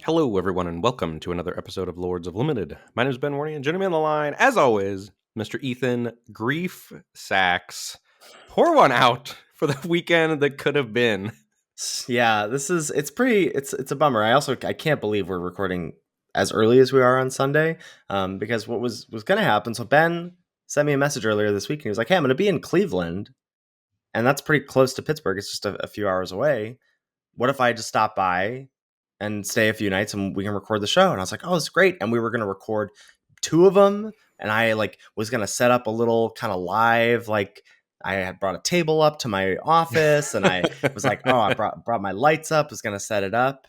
Hello, everyone, and welcome to another episode of Lords of Limited. My name is Ben Warney, and joining me on the line, as always, Mr. Ethan Grief Sacks. Pour one out for the weekend that could have been. Yeah, it's a bummer. I can't believe we're recording as early as we are on Sunday, because what was going to happen. So Ben sent me a message earlier this week, and he was like, "Hey, I'm going to be in Cleveland, and that's pretty close to Pittsburgh. It's just a few hours away. What if I just stop by and stay a few nights, and we can record the show?" And I was like, "Oh, it's great!" And we were going to record two of them, and I was going to set up a little kind of live I had brought a table up to my office, and I was like, "Oh, I brought my lights up. Was going to set it up."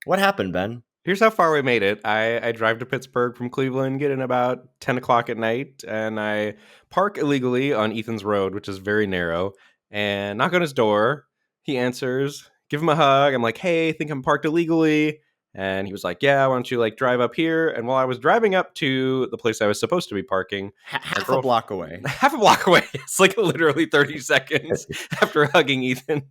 What happened, Ben? Here's how far we made it. I drive to Pittsburgh from Cleveland, get in about 10 o'clock at night, and I park illegally on Ethan's road, which is very narrow, and knock on his door. He answers, give him a hug. I'm like, hey, I think I'm parked illegally. And he was like, yeah, why don't you drive up here? And while I was driving up to the place I was supposed to be parking, Half a block away. Half a block away. It's literally 30 seconds after hugging Ethan.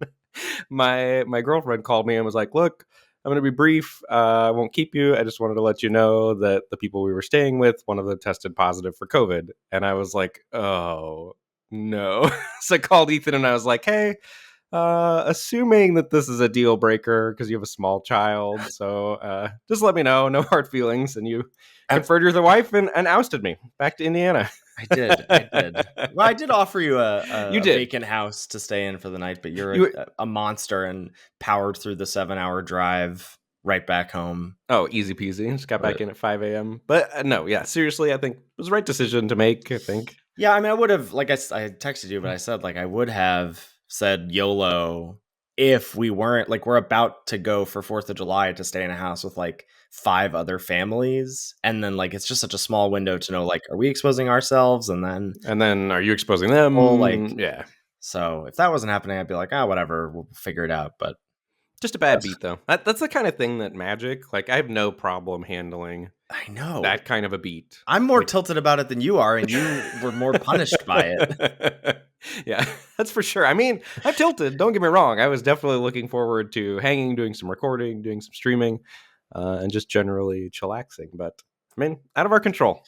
My girlfriend called me and was like, look, I'm going to be brief. I won't keep you. I just wanted to let you know that the people we were staying with, one of them tested positive for COVID. And I was like, oh, no. So I called Ethan and I was like, hey, assuming that this is a deal breaker because you have a small child. So just let me know. No hard feelings. And you conferred with your wife and ousted me back to Indiana. I did. Well, I did offer you a vacant house to stay in for the night, but you're a monster and powered through the 7-hour drive right back home. Oh, easy peasy. Just got back in at 5 a.m. But no, yeah, seriously, I think it was the right decision to make, I think. Yeah, I mean, I would have, I texted you, but I said, I would have said YOLO if we weren't, we're about to go for 4th of July to stay in a house with, 5 other families, and then it's just such a small window to know are we exposing ourselves, and then are you exposing them? Yeah. So if that wasn't happening, I'd be like, whatever, we'll figure it out. But just a bad beat, though. That's the kind of thing that Magic, I have no problem handling. I know that kind of a beat. I'm more tilted about it than you are, and you were more punished by it. Yeah, that's for sure. I mean, I'm tilted. Don't get me wrong. I was definitely looking forward to hanging, doing some recording, doing some streaming, and just generally chillaxing. But I mean, out of our control.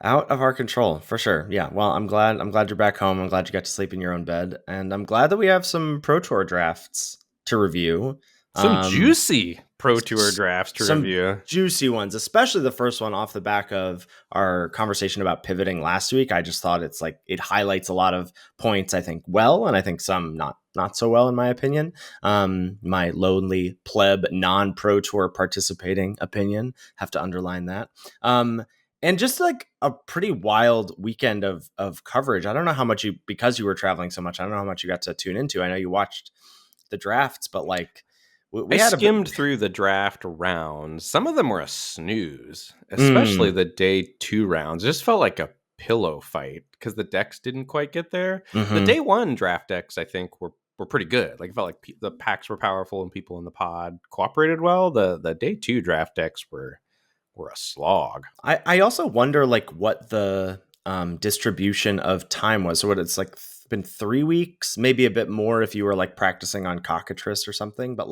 Out of our control, for sure. Yeah. Well, I'm glad you're back home. I'm glad you got to sleep in your own bed, and I'm glad that we have some Pro Tour drafts to review. Some juicy Pro Tour drafts to review. Juicy ones, especially the first one off the back of our conversation about pivoting last week. I just thought it's it highlights a lot of points, I think, well, and I think some not so well, in my opinion. My lonely pleb non-Pro Tour participating opinion. Have to underline that. And just a pretty wild weekend of coverage. I don't know how much because you were traveling so much, I don't know how much you got to tune into. I know you watched the drafts, but I skimmed through the draft rounds. Some of them were a snooze, especially the day 2 rounds. It just felt like a pillow fight because the decks didn't quite get there. Mm-hmm. The day 1 draft decks, I think, were pretty good. It felt like the packs were powerful and people in the pod cooperated well. The day 2 draft decks were a slog. I also wonder what the distribution of time was. So what it's been 3 weeks, maybe a bit more if you were practicing on cockatrice or something, but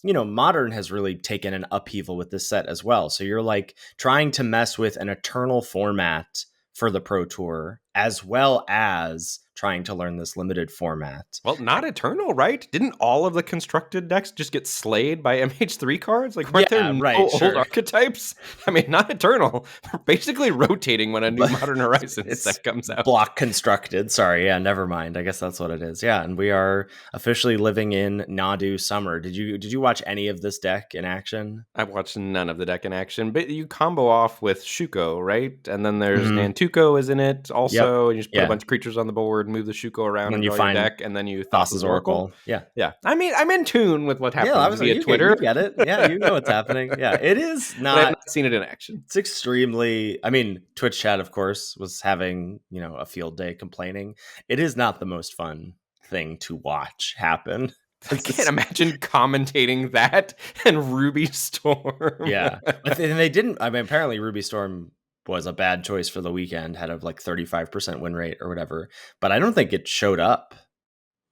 Modern has really taken an upheaval with this set as well. So you're trying to mess with an eternal format for the Pro Tour as well as trying to learn this limited format. Well, not eternal, right? Didn't all of the constructed decks just get slayed by MH3 cards? Weren't there old archetypes? I mean, not eternal. We're basically rotating when a new Modern Horizons set comes out. Block constructed. Sorry, yeah, never mind. I guess that's what it is. Yeah, and we are officially living in Nadu summer. Did you watch any of this deck in action? I've watched none of the deck in action, but you combo off with Shuko, right? And then there's Nantuko is in it also. Yep. And you just put a bunch of creatures on the board, move the Shuko around, and you find your deck, and then you Thassa's Oracle. Yeah. I mean, I'm in tune with what happens via Twitter. You get it. Yeah, you know what's happening. Yeah, it is not. I've not seen it in action. It's extremely. I mean, Twitch chat, of course, was having a field day complaining. It is not the most fun thing to watch happen. I can't imagine commentating that and Ruby Storm. Yeah, and they didn't. I mean, apparently Ruby Storm was a bad choice for the weekend, had a 35% win rate or whatever, but I don't think it showed up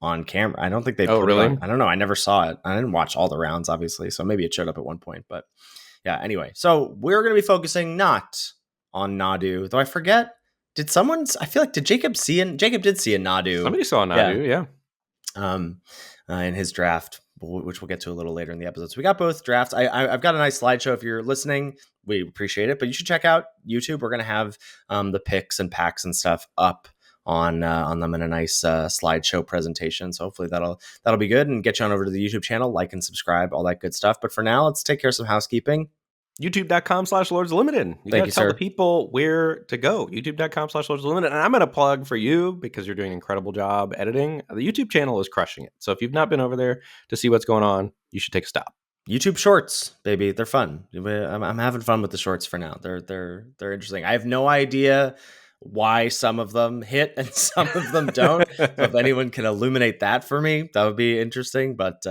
on camera. I don't think they put really? It on. I don't know. I never saw it. I didn't watch all the rounds, obviously, so maybe it showed up at one point, but Yeah, anyway. So we're going to be focusing not on Nadu, though I forget. I feel like, did Jacob see it? Jacob did see a Nadu. Somebody saw Yeah. Nadu, yeah. In his draft, which we'll get to a little later in the episode. So we got both drafts. I've got a nice slideshow. If you're listening, we appreciate it. But you should check out YouTube. We're going to have the picks and packs and stuff up on them in a nice slideshow presentation. So hopefully that'll be good and get you on over to the YouTube channel, like and subscribe, all that good stuff. But for now, let's take care of some housekeeping. YouTube.com/Lords Limited. You got to tell the people where to go. YouTube.com/Lords Limited. And I'm going to plug for you because you're doing an incredible job editing. The YouTube channel is crushing it. So if you've not been over there to see what's going on, you should take a stop. YouTube Shorts, baby, they're fun. I'm having fun with the shorts for now. They're interesting. I have no idea why some of them hit and some of them don't. So if anyone can illuminate that for me, that would be interesting. But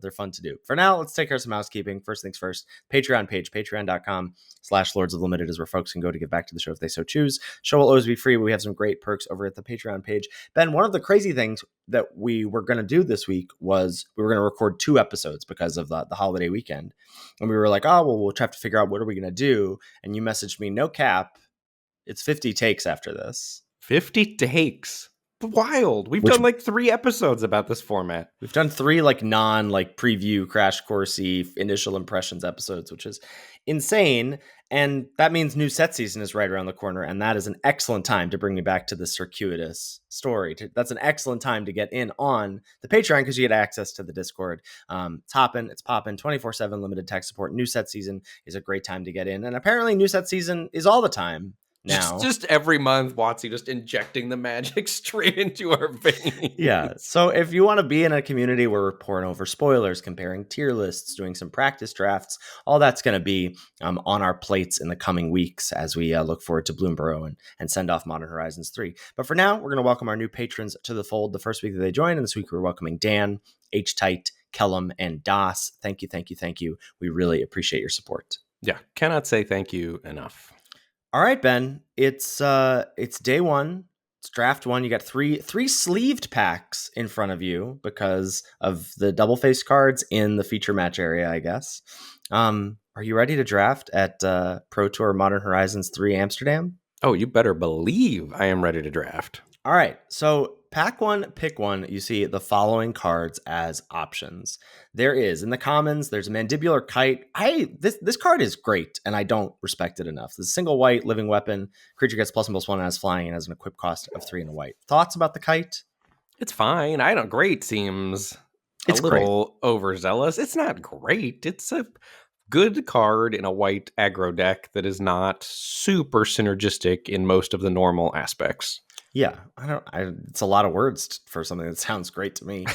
they're fun to do. For now, let's take care of some housekeeping. First things first, Patreon page, patreon.com/Lords of Limited is where folks can go to give back to the show if they so choose. Show will always be free. We have some great perks over at the Patreon page. Ben, one of the crazy things that we were going to do this week was we were going to record 2 episodes because of the holiday weekend. And we were like, oh, well, we'll have to figure out what are we going to do. And you messaged me, no cap, it's 50 takes after this. 50 takes? Wild. We've done like 3 episodes about this format. We've done 3 like preview crash coursey initial impressions episodes, which is insane. And that means new set season is right around the corner. And that is an excellent time to bring me back to the circuitous story. That's an excellent time to get in on the Patreon because you get access to the Discord. It's popping 24/7 limited tech support. New set season is a great time to get in. And apparently new set season is all the time. Now. Just every month, Watsy just injecting the magic straight into our veins. Yeah. So if you want to be in a community where we're pouring over spoilers, comparing tier lists, doing some practice drafts, all that's going to be on our plates in the coming weeks as we look forward to Bloomburrow and send off Modern Horizons 3. But for now, we're going to welcome our new patrons to the fold the first week that they join. And this week we're welcoming Dan, H-Tight, Kellum, and Das. Thank you. We really appreciate your support. Yeah. Cannot say thank you enough. All right, Ben, it's day 1. It's draft 1. You got three sleeved packs in front of you because of the double face cards in the feature match area, I guess. Are you ready to draft at Pro Tour Modern Horizons 3 Amsterdam? Oh, you better believe I am ready to draft. All right, so pack 1, pick 1, you see the following cards as options. There is, in the commons, there's a Mandibular Kite. This card is great, and I don't respect it enough. This is a single white living weapon. Creature gets +1/+1 and has flying and has an equip cost of 3 and a white. Thoughts about the kite? It's fine. I don't. Great seems a little overzealous. It's not great. It's a good card in a white aggro deck that is not super synergistic in most of the normal aspects. Yeah, it's a lot of words for something that sounds great to me.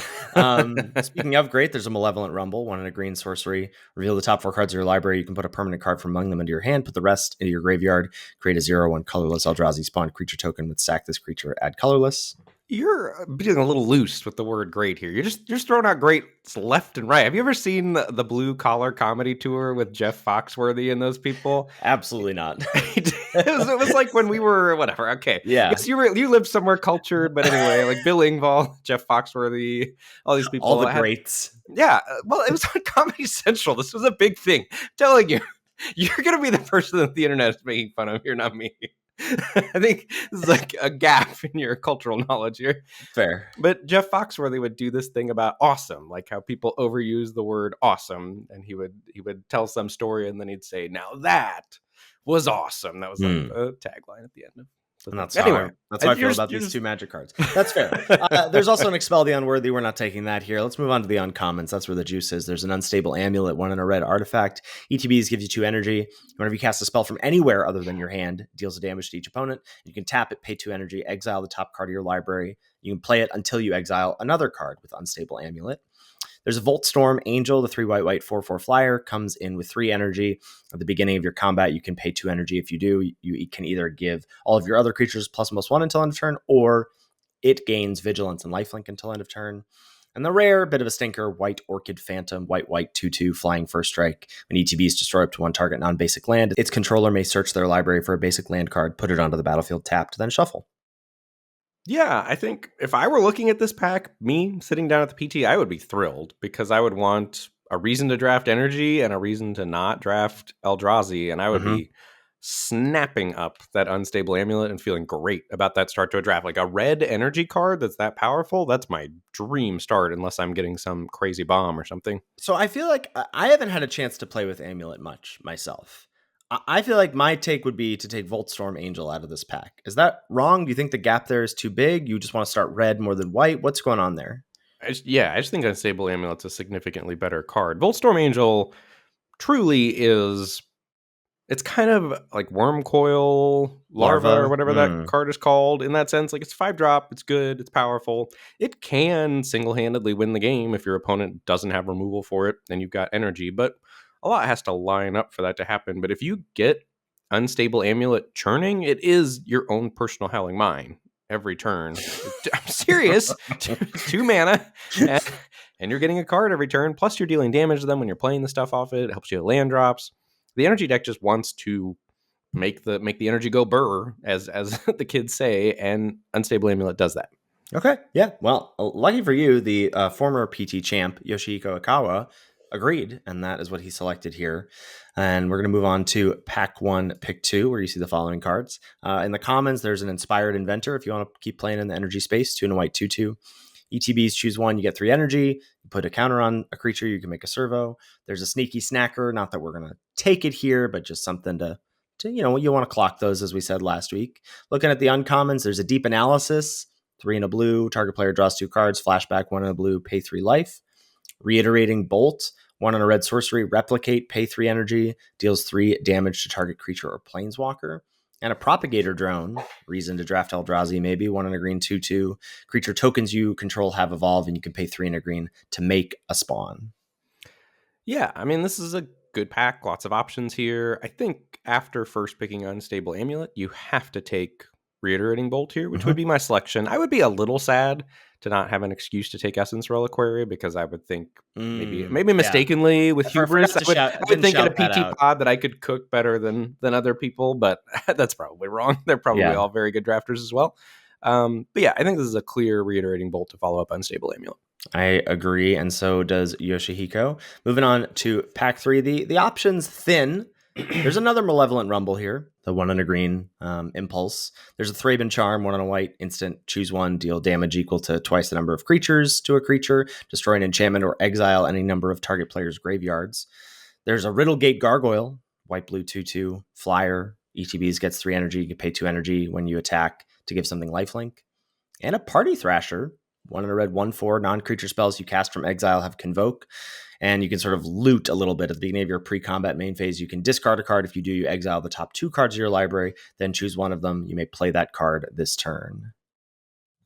Speaking of great, there's a Malevolent Rumble, 1 and a green sorcery. Reveal the top 4 cards of your library. You can put a permanent card from among them into your hand, put the rest into your graveyard, create a 0/1 colorless Eldrazi spawn creature token with sack this creature, add colorless. You're being a little loose with the word great here. You're just throwing out greats left and right. Have you ever seen the Blue Collar Comedy Tour with Jeff Foxworthy and those people? Absolutely not. it was like when we were whatever. Okay, yeah. Yes, you lived somewhere cultured, but anyway, like Bill Engvall, Jeff Foxworthy, all these people, all the greats. Yeah, well, it was on Comedy Central. This was a big thing. I'm telling you, you're gonna be the person that the internet is making fun of here, not me. I think this is like a gap in your cultural knowledge here. Fair. But Jeff Foxworthy would do this thing about awesome, like how people overuse the word awesome, and he would tell some story and then he'd say, now that was awesome. That was like the tagline at the end of and that's anyway. That's how I feel about these 2 magic cards. That's fair. There's also an Expel the Unworthy. We're not taking that here. Let's move on to the uncommons. That's where the juice is. There's an Unstable Amulet, 1 and a red artifact. ETBs gives you 2 energy. Whenever you cast a spell from anywhere other than your hand, it deals a damage to each opponent. You can tap it, pay 2 energy, exile the top card of your library. You can play it until you exile another card with Unstable Amulet. There's a Voltstorm Angel, the 3 white 4/4 flyer, comes in with 3 energy. At the beginning of your combat, you can pay 2 energy. If you do, you can either give all of your other creatures +1/+1 until end of turn, or it gains Vigilance and Lifelink until end of turn. And the rare, bit of a stinker, White Orchid Phantom, white 2/2, flying first strike. When ETBs destroy up to 1 target non-basic land, its controller may search their library for a basic land card, put it onto the battlefield tapped, then shuffle. Yeah, I think if I were looking at this pack, me sitting down at the PT, I would be thrilled because I would want a reason to draft energy and a reason to not draft Eldrazi, and I would Mm-hmm. be snapping up that unstable amulet and feeling great about that start to a draft. Like a red energy card that's that powerful, that's my dream start, unless I'm getting some crazy bomb or something. So I feel like I haven't had a chance to play with Amulet much myself. I feel like my take would be to take Voltstorm Angel out of this pack. Is that wrong? Do you think the gap there is too big? You just want to start red more than white? What's going on there? I just think Unstable Amulet's a significantly better card. Voltstorm Angel truly is, it's kind of like Worm Coil Larva or Larva? whatever that card is called in that sense. Like it's 5-drop, it's good, it's powerful. It can single-handedly win the game if your opponent doesn't have removal for it, then you've got energy. But a lot has to line up for that to happen. But if you get Unstable Amulet churning, it is your own personal Howling Mine every turn. I'm serious. 2 mana, and you're getting a card every turn. Plus, you're dealing damage to them when you're playing the stuff off it. It helps you with land drops. The energy deck just wants to make the energy go burr, as the kids say, and Unstable Amulet does that. Okay, yeah. Well, lucky for you, the former PT champ Yoshihiko Ikawa agreed, and that is what he selected here. And we're going to move on to pack 1, pick 2, where you see the following cards. In the commons, there's an Inspired Inventor if you want to keep playing in the energy space, 2 and a white, 2/2. ETBs, choose 1, you get 3 energy. You put a counter on a creature, you can make a servo. There's a Sneaky Snacker, not that we're going to take it here, but just something to you want to clock those, as we said last week. Looking at the uncommons, there's a Deep Analysis, 3 and a blue. Target player draws 2 cards. Flashback, 1 and a blue. Pay 3 life. Reiterating Bolt, 1 and a red sorcery. Replicate, pay 3 energy. Deals 3 damage to target creature or planeswalker. And a Propagator Drone, reason to draft Eldrazi maybe. 1 and a green, 2/2. Creature tokens you control have evolve, and you can pay 3 and a green to make a spawn. Yeah, I mean, this is a good pack. Lots of options here. I think after first picking Unstable Amulet, you have to take Reiterating Bolt here, which would be my selection. I would be a little sad to not have an excuse to take Essence Reliquary, because I would think maybe mistakenly with hubris, I would think in a PT pod that I could cook better than other people, but that's probably wrong. They're probably all very good drafters as well. But yeah, I think this is a clear Reiterating Bolt to follow up Unstable Amulet. I agree, and so does Yoshihiko. Moving on to pack 3, the options thin. There's another Malevolent Rumble here, the 1 and a green Impulse. There's a Thraben Charm, 1 and a white, instant, choose 1, deal damage equal to twice the number of creatures to a creature, destroy an enchantment or exile any number of target players' graveyards. There's a Riddlegate Gargoyle, white, blue, 2/2, flyer. ETBs gets 3 energy, you can pay 2 energy when you attack to give something lifelink. And a Party Thrasher, 1 and a red, 1/4, non-creature spells you cast from exile have Convoke, and you can sort of loot a little bit at the beginning of your pre-combat main phase. You can discard a card. If you do, you exile the top 2 cards of your library, then choose one of them. You may play that card this turn.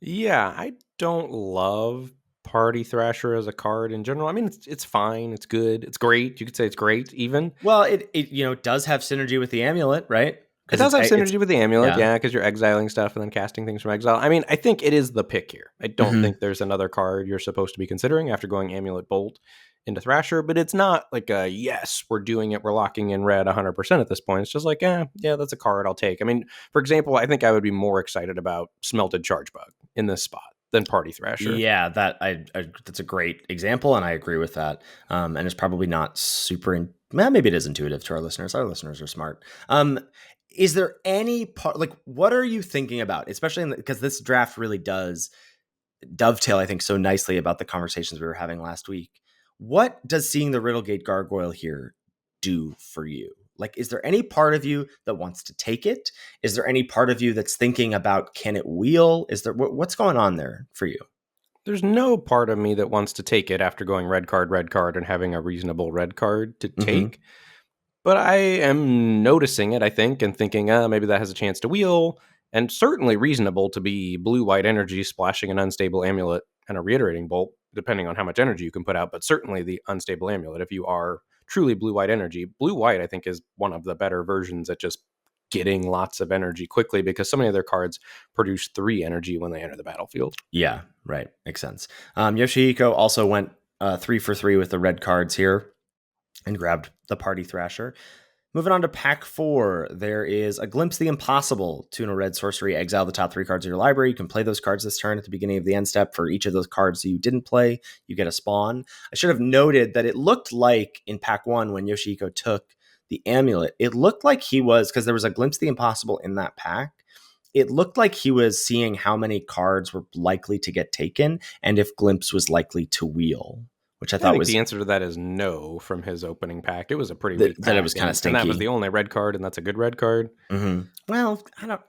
Yeah, I don't love Party Thrasher as a card in general. I mean, it's fine, it's good, it's great. You could say it's great, even. Well, it does have synergy with the amulet, right? It does have synergy with the amulet, yeah, because you're exiling stuff and then casting things from exile. I mean, I think it is the pick here. I don't think there's another card you're supposed to be considering after going Amulet Bolt into Thrasher, but it's not like a, yes, we're doing it, we're locking in red 100% at this point. It's just like, yeah, that's a card I'll take. I mean, for example, I think I would be more excited about Smelted Chargebug in this spot than Party Thrasher. Yeah, that's a great example, and I agree with that. And it's probably not super, maybe it is intuitive to our listeners. Our listeners are smart. Is there any part, like, what are you thinking about, especially because this draft really does dovetail, I think, so nicely about the conversations we were having last week. What does seeing the Riddlegate Gargoyle here do for you? Like, is there any part of you that wants to take it? Is there any part of you that's thinking about, can it wheel? Is there, what's going on there for you? There's no part of me that wants to take it after going red card, and having a reasonable red card to take. But I am noticing it, I think, and thinking, maybe that has a chance to wheel. And certainly reasonable to be blue-white energy splashing an Unstable Amulet and a Reiterating Bolt, depending on how much energy you can put out. But certainly the Unstable Amulet, if you are truly blue-white energy. Blue-white, I think, is one of the better versions at just getting lots of energy quickly, because so many of their cards produce 3 energy when they enter the battlefield. Yeah, right. Makes sense. Yoshihiko also went 3 for 3 with the red cards here and grabbed the Party Thrasher. Moving on to pack 4, there is a Glimpse the Impossible. 2 and a red sorcery. Exile the top 3 cards of your library. You can play those cards this turn at the beginning of the end step. For each of those cards that you didn't play, you get a spawn. I should have noted that it looked like in pack 1 when Yoshihiko took the amulet, it looked like he was, because there was a Glimpse the Impossible in that pack, it looked like he was seeing how many cards were likely to get taken and if Glimpse was likely to wheel, which I thought think was the answer to that is no from his opening pack. It was a pretty weak pack. that it was kind of stinky. And that was the only red card, and that's a good red card. Mm-hmm. Well, I don't.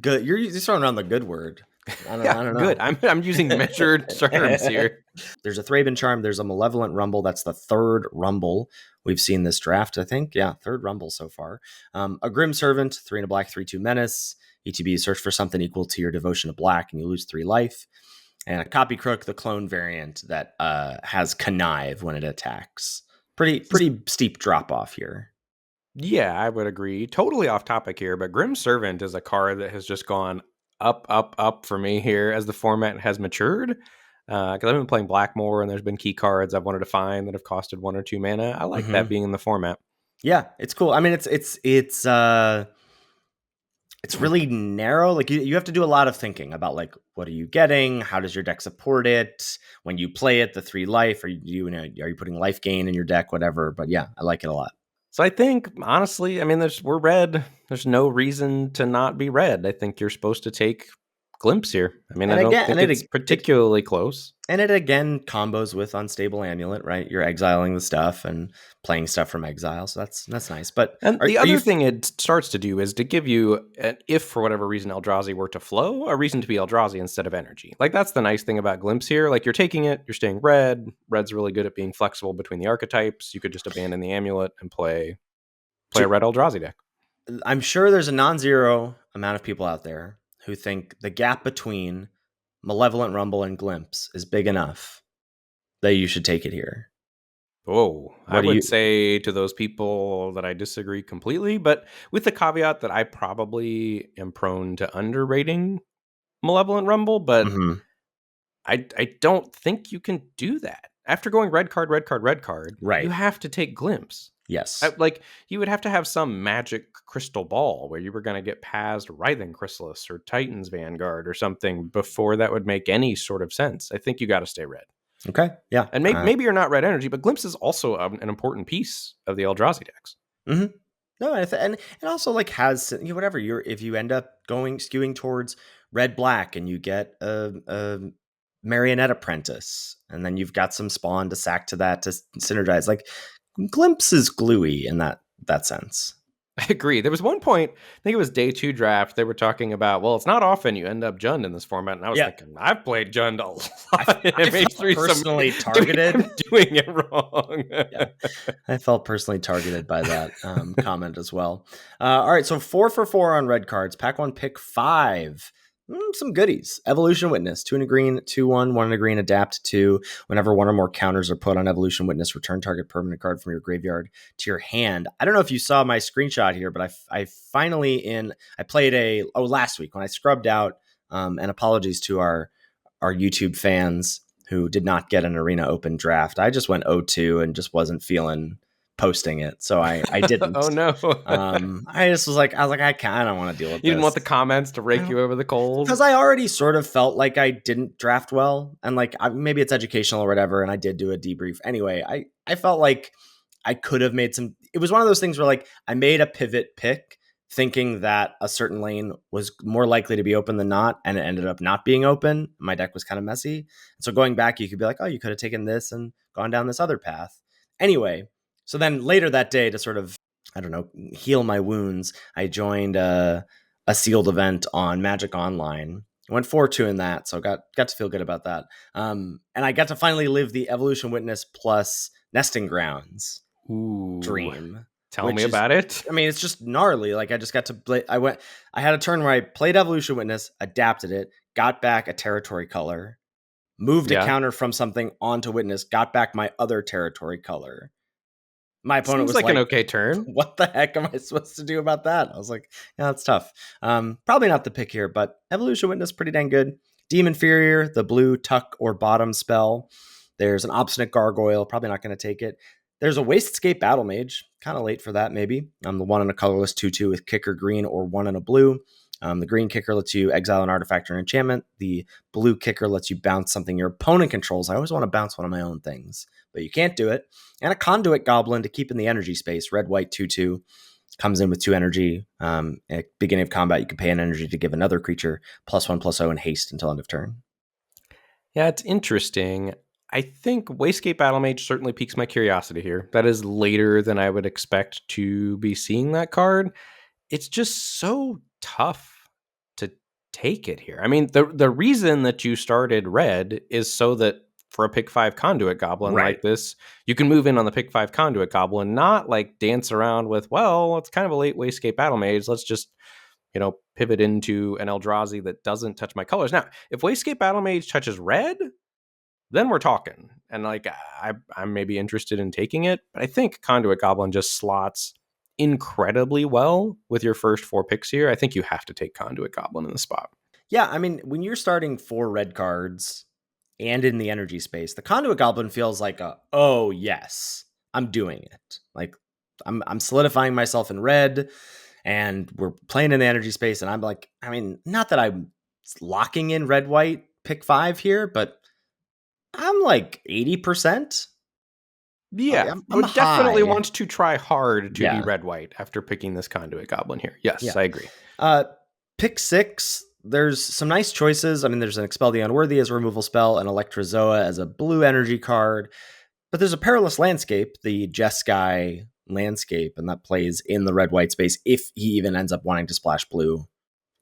Good. You're throwing around the good word. I don't know. Good. I'm using measured terms here. There's a Thraben Charm. There's a Malevolent Rumble. That's the 3rd Rumble we've seen this draft, I think. Yeah, 3rd Rumble so far. A Grim Servant, 3 and a black, 3/2 menace. ETB, search for something equal to your devotion to black, and you lose 3 life. And a Copy Crook, the clone variant that has Connive when it attacks. Pretty steep drop off here. Yeah, I would agree. Totally off topic here, but Grim Servant is a card that has just gone up, up, up for me here as the format has matured. Because I've been playing Blackmore, and there's been key cards I've wanted to find that have costed 1 or 2 mana. I like that being in the format. Yeah, it's cool. I mean, it's really narrow. Like you have to do a lot of thinking about like, what are you getting? How does your deck support it? When you play it, the 3 life, are you putting life gain in your deck, whatever. But yeah, I like it a lot. So I think, honestly, I mean, we're red. There's no reason to not be red. I think you're supposed to take Glimpse here. I mean, I don't think it's particularly close. And it again combos with Unstable Amulet, right? You're exiling the stuff and playing stuff from exile, so that's nice. But the other thing it starts to do is to give you, if for whatever reason Eldrazi were to flow, a reason to be Eldrazi instead of energy. Like that's the nice thing about Glimpse here. Like you're taking it, you're staying red. Red's really good at being flexible between the archetypes. You could just abandon the amulet and play a red Eldrazi deck. I'm sure there's a non-zero amount of people out there who think the gap between Malevolent Rumble and Glimpse is big enough that you should take it here. Oh, I would say to those people that I disagree completely, but with the caveat that I probably am prone to underrating Malevolent Rumble, but I don't think you can do that. After going red card, right, you have to take Glimpse. Yes. Like, you would have to have some magic crystal ball where you were going to get past Writhing Chrysalis or Titan's Vanguard or something before that would make any sort of sense. I think you got to stay red. Okay, yeah. And maybe you're not red energy, but Glimpse is also an important piece of the Eldrazi decks. Mm-hmm. No, and it also like has whatever if you end up skewing towards red-black and you get a Marionette Apprentice, and then you've got some spawn to sack to that to synergize. Like Glimpse is gluey in that sense. I agree. There was one point, I think it was day 2 draft, they were talking about, well, it's not often you end up Jund in this format. And I was thinking, I've played Jund a lot. I felt personally targeted. Doing it wrong. I felt personally targeted by that comment as well. All right, so 4 for 4 on red cards. Pack 1, pick 5. Some goodies. Evolution Witness, 2 and a green, 2/1, 1 and a green, adapt to. Whenever 1 or more counters are put on Evolution Witness, return target permanent card from your graveyard to your hand. I don't know if you saw my screenshot here, but I finally I played last week when I scrubbed out, and apologies to our YouTube fans who did not get an Arena Open draft. I just went 0-2 and just wasn't feeling posting it, so I didn't. Oh no. I was like I don't want to deal with this. You didn't want the comments to rake you over the coals? Because I already sort of felt like I didn't draft well, and like maybe it's educational or whatever, and I did do a debrief anyway. I felt like I could have made some. It was one of those things where like I made a pivot pick thinking that a certain lane was more likely to be open than not, and it ended up not being open. My deck was kind of messy, so going back, you could be like, oh, you could have taken this and gone down this other path. Anyway. So then later that day, to sort of, I don't know, heal my wounds, I joined a sealed event on Magic Online. I went 4-2 in that, so got to feel good about that. And I got to finally live the Evolution Witness plus Nesting Grounds dream. Tell me about it. I mean, it's just gnarly. Like I just got to play. I had a turn where I played Evolution Witness, adapted it, got back a territory color, moved a counter from something onto Witness, got back my other territory color. My opponent was like an okay turn. What the heck am I supposed to do about that? I was like, yeah, that's tough. Probably not the pick here, but Evolution Witness, pretty dang good. Demon Inferior, the blue tuck or bottom spell. There's an Obstinate Gargoyle, probably not going to take it. There's a Wastegate Battle Mage, kind of late for that maybe. The one in a colorless 2/2 with kicker green or one in a blue. The green kicker lets you exile an artifact or an enchantment. The blue kicker lets you bounce something your opponent controls. I always want to bounce one of my own things, but you can't do it. And a Conduit Goblin to keep in the energy space. Red, white, 2/2. Comes in with 2 energy. At beginning of combat, you can pay an energy to give another creature +1/+0 and haste until end of turn. Yeah, it's interesting. I think Wastegate Battle Mage certainly piques my curiosity here. That is later than I would expect to be seeing that card. It's just so tough to take it here. I mean, the reason that you started red is so that for a pick 5 conduit goblin Right. like this, you can move in on the pick 5 conduit goblin, not like dance around with, well, it's kind of a late Wastegate Battle Mage. Let's just, pivot into an Eldrazi that doesn't touch my colors. Now, if Wastegate Battle Mage touches red, then we're talking. And like, I'm maybe interested in taking it, but I think Conduit Goblin just slots incredibly well with your first 4 picks here. I think you have to take Conduit Goblin in the spot. Yeah, I mean, when you're starting 4 red cards and in the energy space, the Conduit Goblin feels like oh yes, I'm doing it. Like I'm solidifying myself in red, and we're playing in the energy space, and I'm like, I mean, not that I'm locking in red white pick 5 here, but I'm like 80%. Like, Yeah, I'm would definitely high. want to try hard to be Yeah. red-white after picking this Conduit Goblin here. Yes, Yeah. I agree. Pick 6, there's some nice choices. I mean, there's an Expel the Unworthy as a removal spell, an Electrozoa as a blue energy card, but there's a Perilous Landscape, the Jeskai landscape, and that plays in the red-white space if he even ends up wanting to splash blue.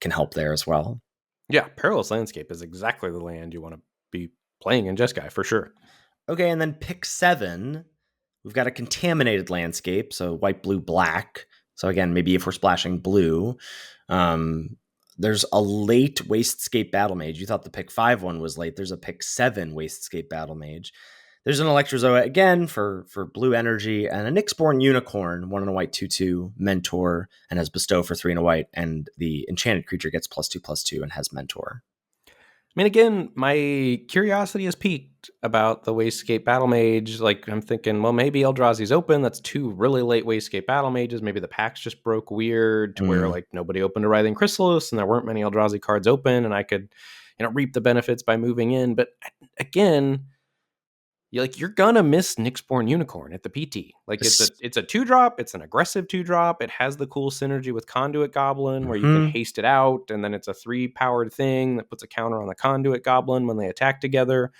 Can help there as well. Yeah, Perilous Landscape is exactly the land you want to be playing in Jeskai, for sure. Okay, and then pick 7, we've got a Contaminated Landscape, so white, blue, black. So again, maybe if we're splashing blue, there's a late Wastegate Battle Mage. You thought the pick 5 one was late. There's a pick 7 Wastegate Battle Mage. There's an Electrozoa again for blue energy, and a Nyxborn Unicorn, 1 and a white, 2/2 mentor, and has bestow for 3 and a white, and the enchanted creature gets +2/+2 and has mentor. I mean, again, my curiosity is piqued about the Wastegate Battle Mage. Like, I'm thinking, well, maybe Eldrazi's open. That's 2 really late Wastegate Battle Mages. Maybe the packs just broke weird to where, like, nobody opened a Writhing Chrysalis and there weren't many Eldrazi cards open, and I could, reap the benefits by moving in. But again, you're gonna miss Nyxborn Unicorn at the PT. Like, it's a 2-drop. It's an aggressive 2-drop. It has the cool synergy with Conduit Goblin where you can haste it out, and then it's a 3-powered thing that puts a counter on the Conduit Goblin when they attack together.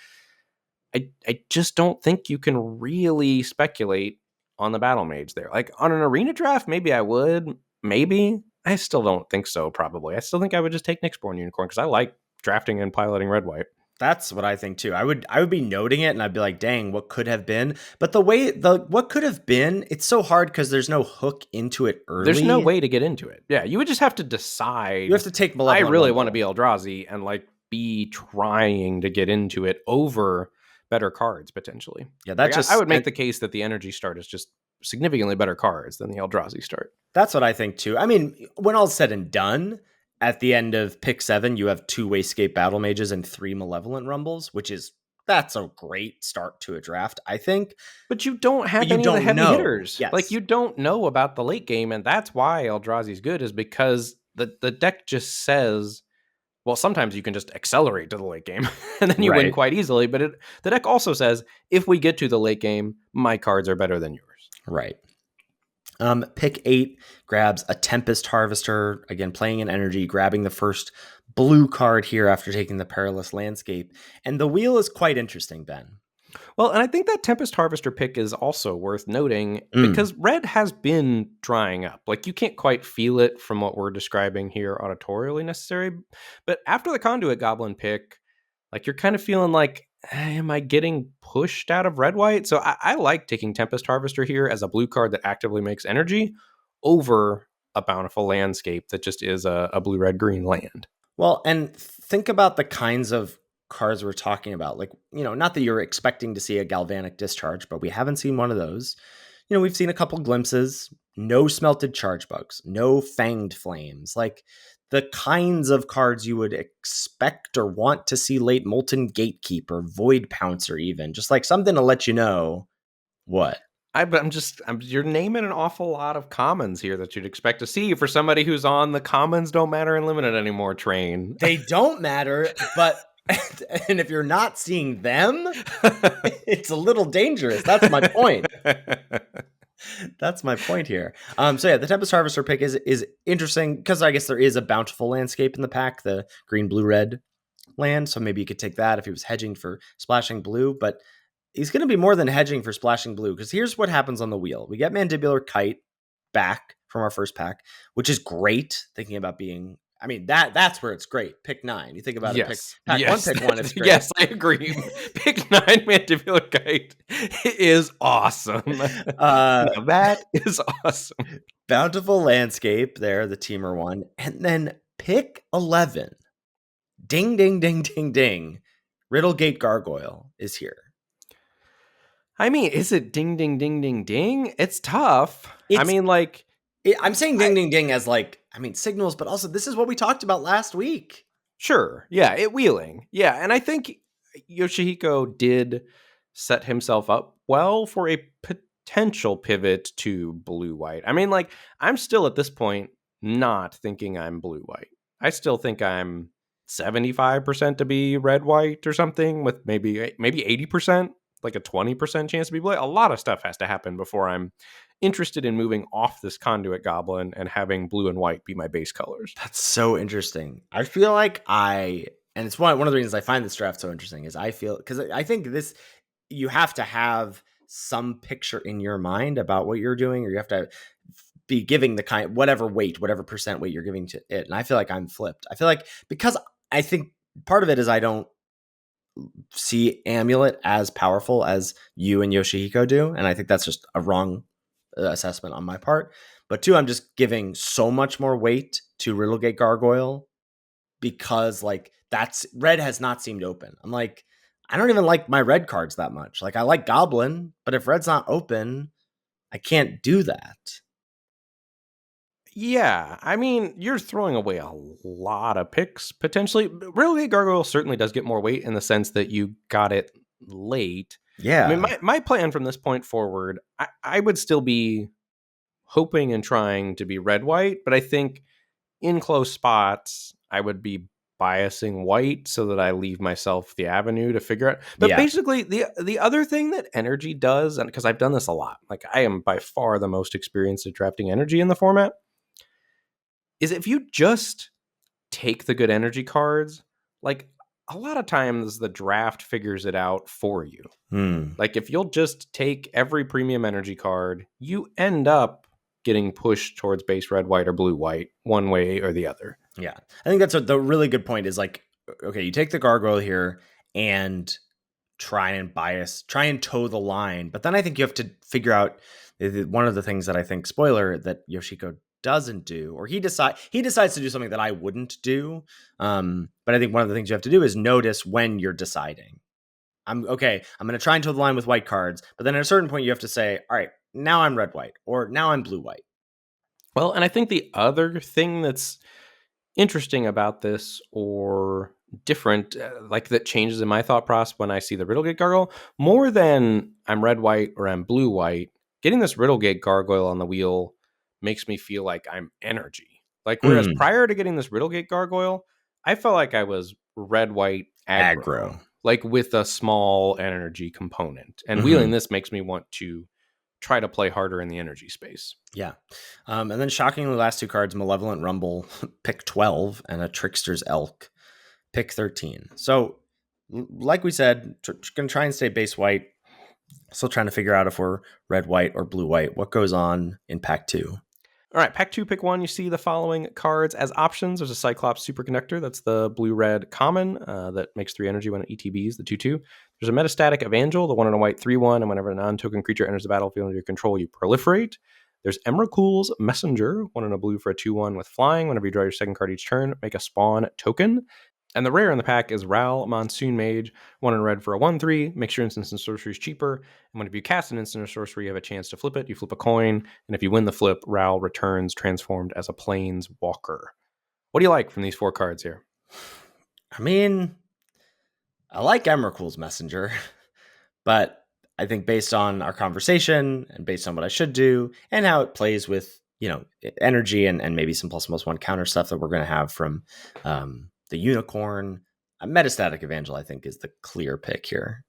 I just don't think you can really speculate on the Battle Mage there. Like, on an arena draft, maybe I would. Maybe. I still don't think so, probably. I still think I would just take Nyxborn Unicorn because I like drafting and piloting red-white. That's what I think too. I would be noting it, and I'd be like, dang, what could have been? But what could have been, it's so hard because there's no hook into it early. There's no way to get into it. Yeah, you would just have to decide. You have to take Malevolent I really Rumble. want to be Eldrazi and like be trying to get into it over better cards potentially. Yeah, that I would make the case that the Energy start is just significantly better cards than the Eldrazi start. That's what I think too. I mean, when all's said and done, at the end of pick 7, you have 2 Wastegate Battle Mages and 3 Malevolent Rumbles, that's a great start to a draft, I think. But you don't have any of the heavy hitters. Yes. Like, you don't know about the late game, and that's why Eldrazi's good, is because the deck just says, well, sometimes you can just accelerate to the late game, and then you win quite easily, but the deck also says, if we get to the late game, my cards are better than yours. Right. Pick 8 grabs a Tempest Harvester, again, playing in energy, grabbing the first blue card here after taking the Perilous Landscape. And the wheel is quite interesting, Ben. Well, and I think that Tempest Harvester pick is also worth noting because red has been drying up. Like, you can't quite feel it from what we're describing here auditorially necessary. But after the Conduit Goblin pick, like, you're kind of feeling like, am I getting pushed out of red-white? So I like taking Tempest Harvester here as a blue card that actively makes energy over a Bountiful Landscape that just is a blue-red-green land. Well, and think about the kinds of cards we're talking about. Like, not that you're expecting to see a Galvanic Discharge, but we haven't seen one of those. We've seen a couple glimpses. No Smelted Charge Bugs, no Fanged Flames. Like, the kinds of cards you would expect or want to see late. Molten Gatekeeper, Void Pouncer even. Just like something to let you know what. You're naming an awful lot of commons here that you'd expect to see for somebody who's on the commons don't matter and limited anymore train. They don't matter, but and if you're not seeing them, it's a little dangerous. That's my point. That's my point here. So yeah, the Tempest Harvester pick is interesting because I guess there is a bountiful landscape in the pack, the green, blue, red land. So maybe you could take that if he was hedging for splashing blue, but he's going to be more than hedging for splashing blue because here's what happens on the wheel. We get Mandibular Kite back from our first pack, which is great. Thinking about being, I mean, that's where it's great. Pick 9. You think about it, pack yes, 1, pick 1, it's great. Yes, I agree. Pick 9 Mandibular Kite is awesome. That is awesome. Bountiful landscape there, the teamer one. And then pick 11. Ding, ding, ding, ding, ding. Riddlegate Gargoyle is here. I mean, is it ding, ding, ding, ding, ding? It's tough. I'm saying ding, ding, ding as signals, but also this is what we talked about last week. Sure. Yeah, wheeling. Yeah, and I think Yoshihiko did set himself up well for a potential pivot to blue-white. I mean, I'm still at this point not thinking I'm blue-white. I still think I'm 75% to be red-white or something with maybe 80%, like a 20% chance to be blue. A lot of stuff has to happen before I'm interested in moving off this conduit goblin and having blue and white be my base colors. That's so interesting. I feel like and it's one of the reasons I find this draft so interesting is because I think you have to have some picture in your mind about what you're doing, or you have to be giving the whatever percent weight you're giving to it. And I feel like I'm flipped. I feel like because I think part of it is I don't see Amulet as powerful as you and Yoshihiko do, and I think that's just a wrong assessment on my part. But 2, I'm just giving so much more weight to Riddlegate Gargoyle because that's red has not seemed open. I'm like, I don't even like my red cards that much. I like Goblin, but if red's not open, I can't do that. Yeah, I mean, you're throwing away a lot of picks potentially. Riddlegate Gargoyle certainly does get more weight in the sense that you got it late. Yeah. I mean, my plan from this point forward, I would still be hoping and trying to be red-white, but I think in close spots, I would be biasing white so that I leave myself the avenue to figure out. But basically, the other thing that energy does, and because I've done this a lot, I am by far the most experienced at drafting energy in the format, is if you just take the good energy cards, a lot of times the draft figures it out for you. If you'll just take every premium energy card, you end up getting pushed towards base red, white, or blue, white, one way or the other. Yeah. I think that's the really good point is okay, you take the gargoyle here and try and toe the line. But then I think you have to figure out one of the things that I think, spoiler, that Yoshihiko doesn't do, or he decides to do something that I wouldn't do. But I think one of the things you have to do is notice when you're deciding. I'm going to try and toe the line with white cards, but then at a certain point you have to say, all right, now I'm red white, or now I'm blue white. Well, and I think the other thing that's interesting about this, or different, that changes in my thought process when I see the Riddlegate Gargoyle, more than I'm red white or I'm blue white, getting this Riddlegate Gargoyle on the wheel makes me feel like I'm energy. Whereas prior to getting this Riddlegate Gargoyle, I felt like I was red white aggro. With a small energy component. And wheeling this makes me want to try to play harder in the energy space. Yeah. And then shockingly, last 2 cards, Malevolent Rumble, pick 12, and a Trickster's Elk, pick 13. So, like we said, going to try and stay base white. Still trying to figure out if we're red, white, or blue, white. What goes on in pack 2? All right, pack 2, pick 1. You see the following cards as options. There's a Cyclops Superconductor. That's the blue-red common that makes 3 energy when it ETBs, the 2/2. There's a Metastatic Evangel, the 1 and a white 3/1, and whenever a non-token creature enters the battlefield under your control, you proliferate. There's Emrakul's Messenger, 1 and a blue for a 2/1 with flying. Whenever you draw your second card each turn, make a spawn token. And the rare in the pack is Ral Monsoon Mage, 1 in red for a 1/3. Makes your instants and sorceries cheaper. And whenever you cast an instant or sorcery, you have a chance to flip it. You flip a coin, and if you win the flip, Ral returns transformed as a Planeswalker. What do you like from these 4 cards here? I mean, I like Emrakul's Messenger, but I think based on our conversation and based on what I should do and how it plays with, energy and maybe some plus one counter stuff that we're going to have from the unicorn, Metastatic Evangel, I think, is the clear pick here.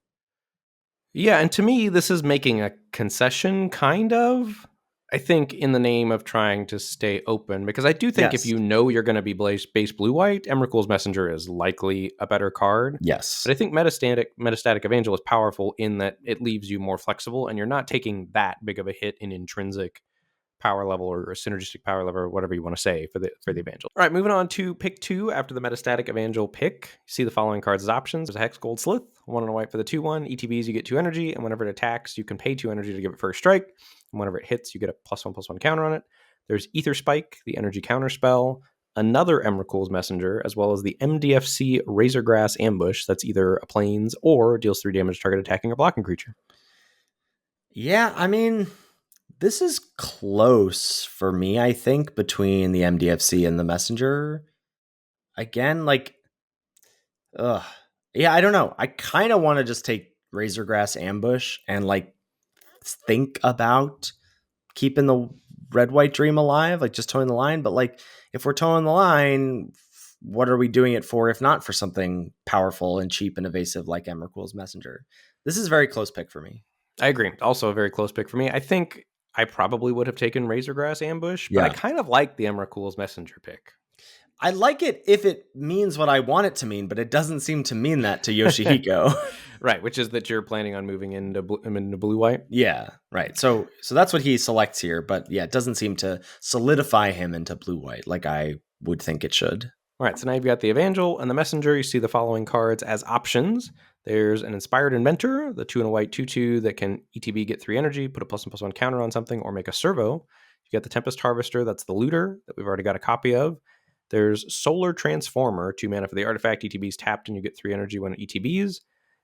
Yeah, and to me, this is making a concession, kind of. I think in the name of trying to stay open, because I do think if Yes. you know you're going to be base blue-white, Emrakul's Messenger is likely a better card. Yes. But I think Metastatic Evangel is powerful in that it leaves you more flexible, and you're not taking that big of a hit in intrinsic power level or synergistic power level or whatever you want to say for the Evangel. All right, moving on to pick 2 after the Metastatic Evangel pick. See the following cards as options. There's a Hex Gold Slith, 1 and a white for the 2/1. ETBs, you get 2 energy, and whenever it attacks, you can pay 2 energy to give it first strike. And whenever it hits, you get a +1/+1 counter on it. There's Ether Spike, the energy counter spell, another Emrakul's Messenger, as well as the MDFC Razorgrass Ambush. That's either a plains or deals 3 damage to target attacking or blocking creature. Yeah, I mean, this is close for me, I think, between the MDFC and the Messenger. Again, yeah, I don't know. I kind of want to just take Razorgrass Ambush and think about keeping the red-white dream alive, just towing the line. But if we're towing the line, what are we doing it for if not for something powerful and cheap and evasive like Emrakul's Messenger? This is a very close pick for me. I agree. Also a very close pick for me. I think I probably would have taken Razorgrass Ambush, but I kind of like the Emrakul's Messenger pick. I like it if it means what I want it to mean, but it doesn't seem to mean that to Yoshihiko. Right, which is that you're planning on moving into blue-white. Yeah, right. So that's what he selects here, but yeah, it doesn't seem to solidify him into blue-white like I would think it should. All right, so now you've got the Evangel and the Messenger. You see the following cards as options. There's an Inspired Inventor, the 2 and a white 2/2 that can ETB get 3 energy, put a +1/+1 counter on something, or make a servo. You got the Tempest Harvester, that's the looter that we've already got a copy of. There's Solar Transformer, 2 mana for the artifact. ETB's tapped and you get 3 energy when it ETBs.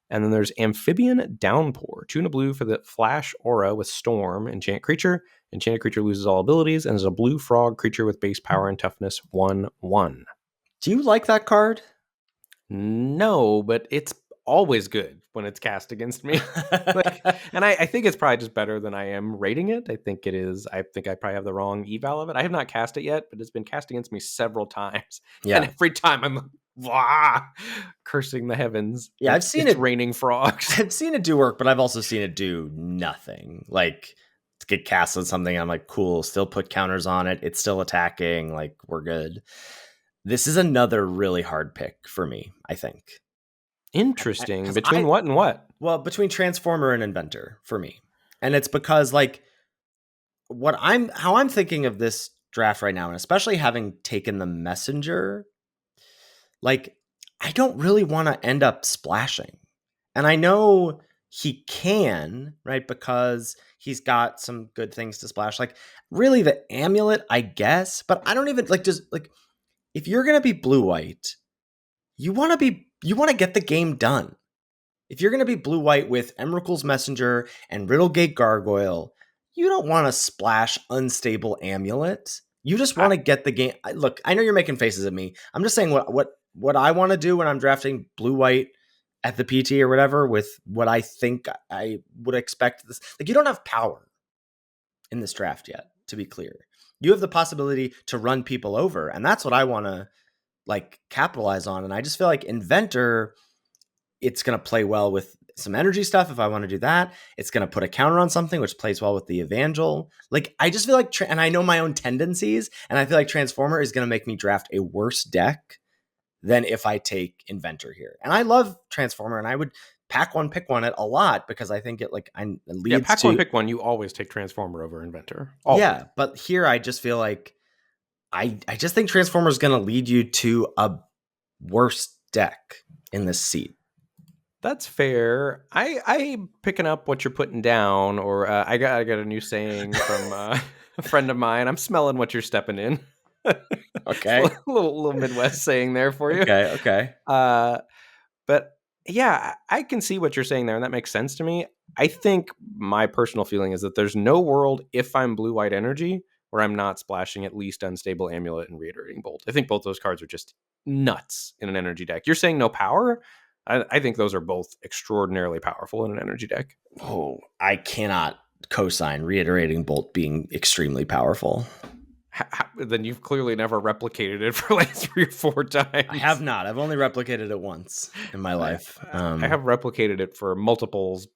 And then there's Amphibian Downpour, 2 and a blue for the Flash Aura with Storm, enchant creature. Enchanted creature loses all abilities and is a blue frog creature with base power and toughness 1/1. Do you like that card? No, but it's always good when it's cast against me. And I think it's probably just better than I am rating it. I think it is. I think I probably have the wrong eval of it. I have not cast it yet, but it's been cast against me several times. Yeah. And every time I'm cursing the heavens. Yeah, I've seen it raining frogs. I've seen it do work, but I've also seen it do nothing. To get cast on something, I'm like, cool, still put counters on it. It's still attacking. We're good. This is another really hard pick for me, I think. Interesting. Between what and what? Well, between Transformer and Inventor for me. And it's because how I'm thinking of this draft right now, and especially having taken the Messenger, I don't really want to end up splashing. And I know he can, right? Because he's got some good things to splash. Really the amulet, I guess, but I don't even if you're going to be blue-white, you want to get the game done. If you're going to be blue-white with Emrakul's Messenger and Riddlegate Gargoyle, you don't want to splash Unstable Amulet. You just want to get the game. Look, I know you're making faces at me. I'm just saying what I want to do when I'm drafting blue-white at the PT or whatever with what I think I would expect. This you don't have power in this draft yet, to be clear. You have the possibility to run people over, and that's what I want to capitalize on. And I just feel like Inventor, it's going to play well with some energy stuff if I want to do that. It's going to put a counter on something, which plays well with the Evangel. I just feel and I know my own tendencies, and I feel like Transformer is going to make me draft a worse deck than if I take Inventor here. And I love Transformer, and I would pack one, pick one it a lot because I think it leads pack one, pick one. You always take Transformer over Inventor. Always. Yeah, but here I just feel like I just think Transformer is going to lead you to a worse deck in this seat. That's fair. I picking up what you're putting down, or I got a new saying from a friend of mine. I'm smelling what you're stepping in. Okay, a little Midwest saying there for you. Okay. But yeah, I can see what you're saying there, and that makes sense to me. I think my personal feeling is that there's no world if I'm blue-white energy where I'm not splashing at least Unstable Amulet and Reiterating Bolt. I think both those cards are just nuts in an energy deck. You're saying no power? I think those are both extraordinarily powerful in an energy deck. Oh, I cannot co-sign reiterating Bolt being extremely powerful. Then you've clearly never replicated it for like 3 or 4 times. I have not. I've only replicated it once in my life. I have replicated it for multiples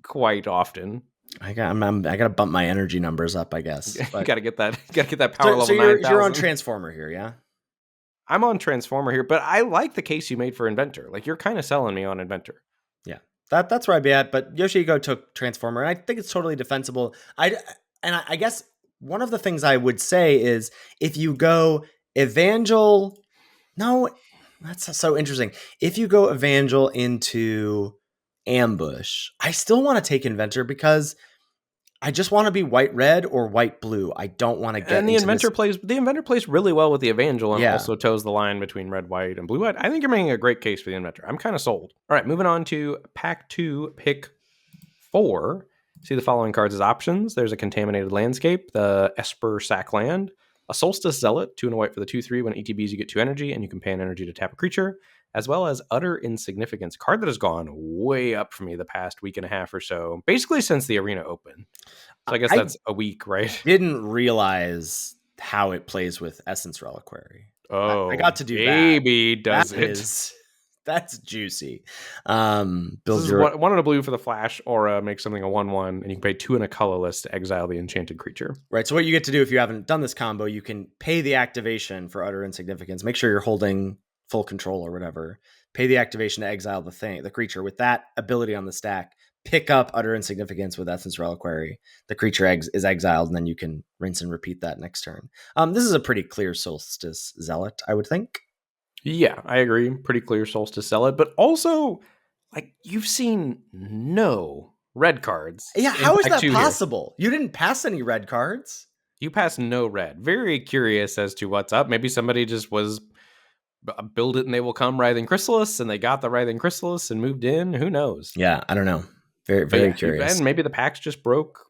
quite often. I gotta bump my energy numbers up, I guess. You gotta get that. You gotta get that power level. So you're on Transformer here, yeah? I'm on Transformer here, but I like the case you made for Inventor. Like, you're kind of selling me on Inventor. Yeah, that's where I'd be at. But Yoshihiko took Transformer, and I think it's totally defensible. I guess one of the things I would say is if you go Evangel, no, that's so interesting. If you go Evangel into Ambush, I still want to take Inventor because I just want to be white-red or white-blue. I don't want to get and the Inventor plays really well with the Evangel and also toes the line between red-white and blue-white. I think you're making a great case for the Inventor. I'm kind of sold. All right, moving on to Pack 2, Pick 4. See the following cards as options. There's a Contaminated Landscape, the Esper Sackland, a Solstice Zealot, 2 and a white for the 2/3. When ETBs, you get 2 energy, and you can pay an energy to tap a creature, as well as Utter Insignificance, card that has gone way up for me the past week and a half or so, basically since the arena opened. So I guess that's a week, right? Didn't realize how it plays with Essence Reliquary. Oh, I got to do baby, that. That's juicy. Build your 1 and a blue for the flash aura, make something a 1/1, and you can pay 2 and a colorless to exile the enchanted creature. Right. So what you get to do if you haven't done this combo, you can pay the activation for Utter Insignificance. Make sure you're holding full control or whatever. Pay the activation to exile the creature with that ability on the stack. Pick up Utter Insignificance with Essence Reliquary. The creature is exiled, and then you can rinse and repeat that next turn. This is a pretty clear Solstice Zealot, I would think. Yeah, I agree. Pretty clear Solstice Zealot, but also, like, you've seen no red cards. Yeah, how is that possible? You didn't pass any red cards. You passed no red. Very curious as to what's up. Maybe somebody just was build it and they will come Writhing Chrysalis, and they got the Writhing Chrysalis and moved in. Who knows? Yeah, I don't know. Very curious. And maybe the packs just broke.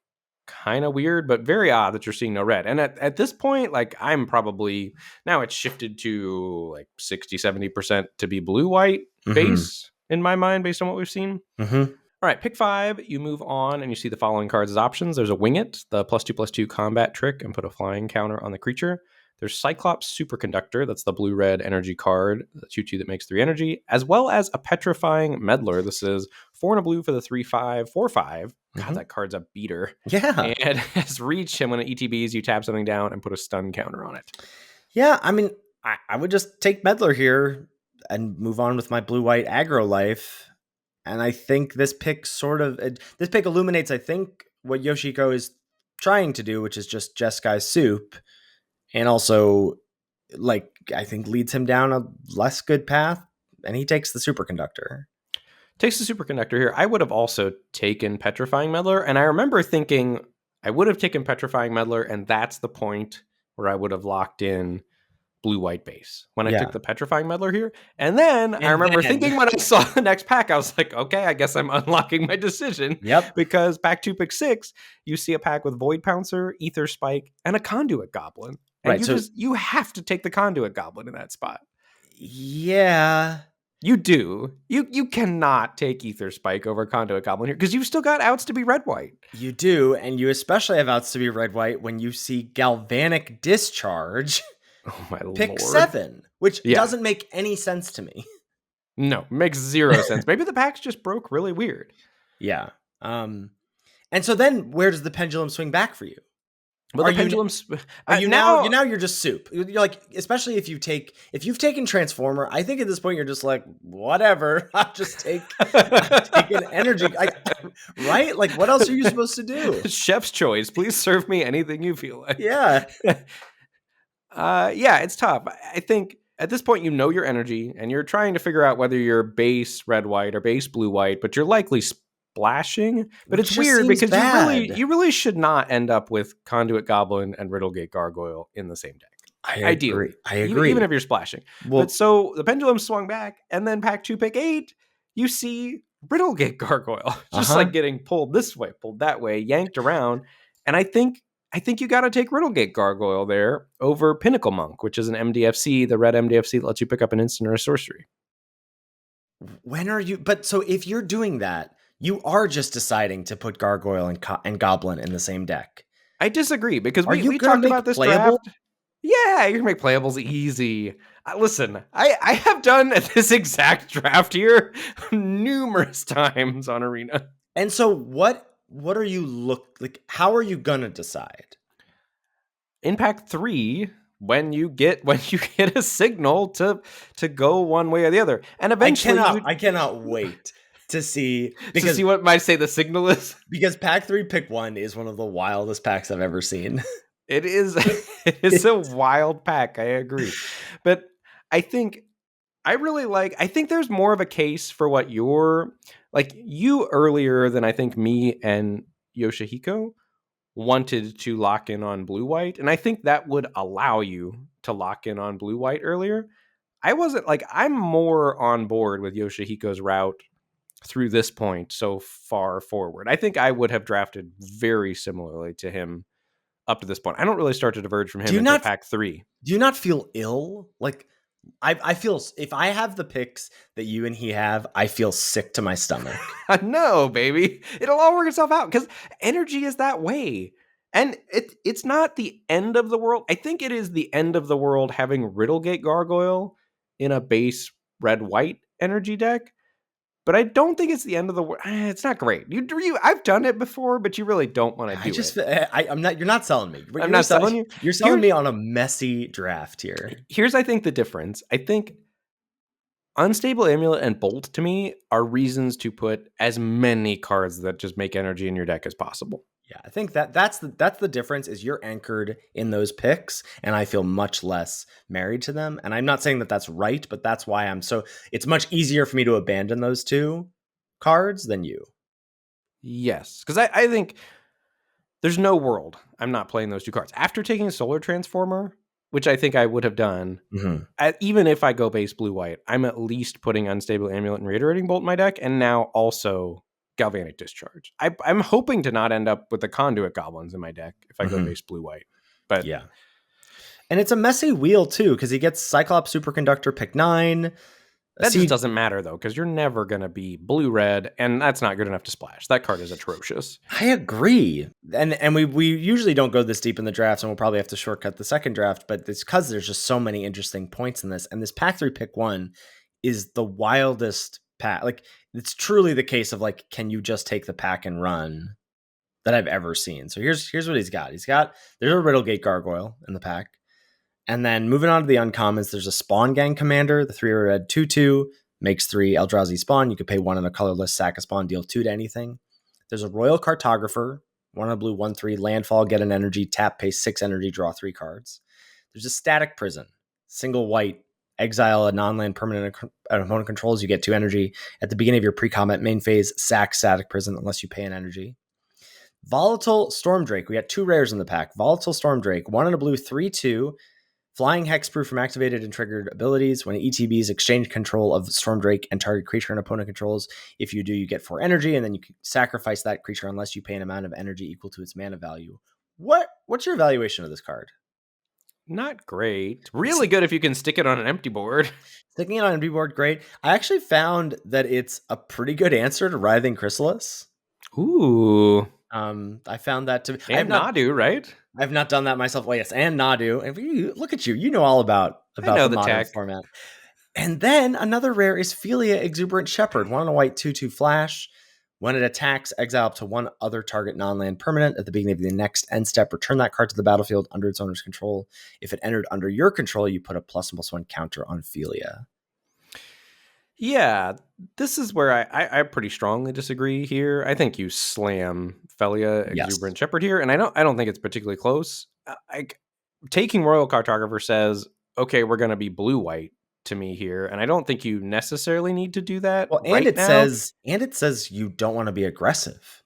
Kind of weird, but very odd that you're seeing no red. And at this point, like, I'm probably, now it's shifted to like 60-70% to be blue-white base in my mind based on what we've seen. All right, pick 5. You move on and you see the following cards as options. There's a Wing It, the +2/+2 combat trick, and put a flying counter on the creature. There's Cyclops Superconductor, that's the blue-red energy card, the 2/2 that makes 3 energy, as well as a Petrifying Meddler. This is 4 and a blue for the 3/5, 4/5. God, that card's a beater. Yeah. And has reach, and when it ETBs, you tap something down and put a stun counter on it. Yeah, I mean, I would just take Meddler here and move on with my blue-white aggro life. And I think this pick illuminates, I think, what Yoshihiko is trying to do, which is just Jeskai Soup. And also, like, I think leads him down a less good path, and he takes the Superconductor. Takes the Superconductor here. I would have also taken Petrifying Meddler, and I remember thinking I would have taken Petrifying Meddler, and that's the point where I would have locked in blue-white base when I took the Petrifying Meddler here. And then I remember thinking when I saw the next pack, I was like, okay, I guess I'm unlocking my decision. Yep. Because pack 2, pick 6, you see a pack with Void Pouncer, Ether Spike, and a Conduit Goblin. And you have to take the Conduit Goblin in that spot. Yeah. You do. You cannot take Ether Spike over Conduit Goblin here because you've still got outs to be red-white. You do, and you especially have outs to be red-white when you see Galvanic Discharge. Oh my pick lord. 7, which doesn't make any sense to me. No, makes zero sense. Maybe the packs just broke really weird. Yeah. And so then where does the pendulum swing back for you? But the pendulums now you're just soup. You're like, especially if you've taken Transformer, I think at this point you're just like, whatever. I'll take an energy. Right? Like, what else are you supposed to do? Chef's choice. Please serve me anything you feel like. Yeah. Yeah, it's tough. I think at this point you know your energy and you're trying to figure out whether you're base red-white or base blue-white, but you're likely splashing. But it's weird because you really should not end up with Conduit Goblin and Riddlegate Gargoyle in the same deck. Ideally. I agree. Even if you're splashing. But so the pendulum swung back, and then pack 2, pick 8, you see Riddlegate Gargoyle just like getting pulled this way, pulled that way, yanked around. And I think you got to take Riddlegate Gargoyle there over Pinnacle Monk, which is an MDFC, the red MDFC that lets you pick up an instant or a sorcery. when are you? But so if you're doing that, you are just deciding to put Gargoyle and Goblin in the same deck. I disagree because Are you we gonna talked about make this playable? draft. Yeah, you can make playables easy. Listen, I have done this exact draft here numerous times on Arena. And so what are you like? How are you gonna decide? In pack 3, when you get a signal to go one way or the other, and eventually I cannot wait to see to see what might say the signal is. because pack 3 pick 1 is one of the wildest packs I've ever seen. It is it is a wild pack. I agree, but I think I think there's more of a case for what you're like you earlier than I think me and Yoshihiko wanted to lock in on blue white. And I think that would allow you to lock in on blue white earlier. I wasn't like, I'm more on board with Yoshihiko's route through this point so far forward. I think I would have drafted very similarly to him up to this point. I don't really start to diverge from him until pack 3. Do you not feel ill? Like I feel if I have the picks that you and he have, I feel sick to my stomach. No, baby. It'll all work itself out because energy is that way. And it's not the end of the world. I think it is the end of the world having Riddlegate Gargoyle in a base red-white energy deck. But I don't think it's the end of the world. It's not great. I've done it before, but you really don't want to do it. I'm not. You're not selling me. I'm not selling you. You're selling me on a messy draft here. Here's, I think, the difference. I think Unstable Amulet and Bolt to me are reasons to put as many cards that just make energy in your deck as possible. Yeah, I think that's the difference is you're anchored in those picks, and I feel much less married to them. And I'm not saying that that's right, but that's why it's much easier for me to abandon those two cards than you. Yes, because I think there's no world I'm not playing those two cards. After taking Solar Transformer, which I think I would have done, even if I go base blue-white, I'm at least putting Unstable Amulet and Reiterating Bolt in my deck, and now also Galvanic Discharge. I'm hoping to not end up with the Conduit Goblins in my deck if I go base blue-white. But yeah. And it's a messy wheel, too, because he gets Cyclops Superconductor pick 9. That just doesn't matter, though, because you're never going to be blue-red, and that's not good enough to splash. That card is atrocious. I agree. And we usually don't go this deep in the drafts, and we'll probably have to shortcut the second draft, but it's because there's just so many interesting points in this. And this pack 3 pick 1 is the wildest pack. Like, it's truly the case of, like, can you just take the pack and run that I've ever seen. So here's what he's got. There's a Riddlegate Gargoyle in the pack. And then moving on to the uncommons, there's a Spawn Gang Commander, the 3-red 2/2, makes 3 Eldrazi Spawn. You could pay 1 on a colorless, sack a spawn, deal 2 to anything. There's a Royal Cartographer, 1 on a blue, 1/3, landfall, get an energy, tap, pay 6 energy, draw 3 cards. There's a Static Prison, single white, exile a non-land permanent opponent controls, you get 2 energy. At the beginning of your pre-combat main phase, sack Static Prison unless you pay an energy. Volatile Stormdrake, we got 2 rares in the pack. Volatile Stormdrake, 1 on a blue, 3/2, flying hexproof from activated and triggered abilities. When ETBs exchange control of Stormdrake and target creature and opponent controls, if you do, you get 4 energy, and then you can sacrifice that creature unless you pay an amount of energy equal to its mana value. What's your evaluation of this card? Not great. Really good if you can stick it on an empty board. Sticking it on an empty board, great. I actually found that it's a pretty good answer to Writhing Chrysalis. Ooh. I found that to and Nadu, right? I've not done that myself. Well, yes, and Nadu. And look at you. You know all about the modern tech format. And then another rare is Philia Exuberant Shepherd. 1 on a white 2/2 flash. When it attacks, exile up to 1 other target non-land permanent. At the beginning of the next end step, return that card to the battlefield under its owner's control. If it entered under your control, you put a +1/+1 counter on Philia. Yeah, this is where I pretty strongly disagree here. I think you slam Philia Exuberant Shepherd here, and I don't think it's particularly close. Taking Royal Cartographer says, okay, we're going to be blue-white to me here, and I don't think you necessarily need to do that. Well, and it says you don't want to be aggressive.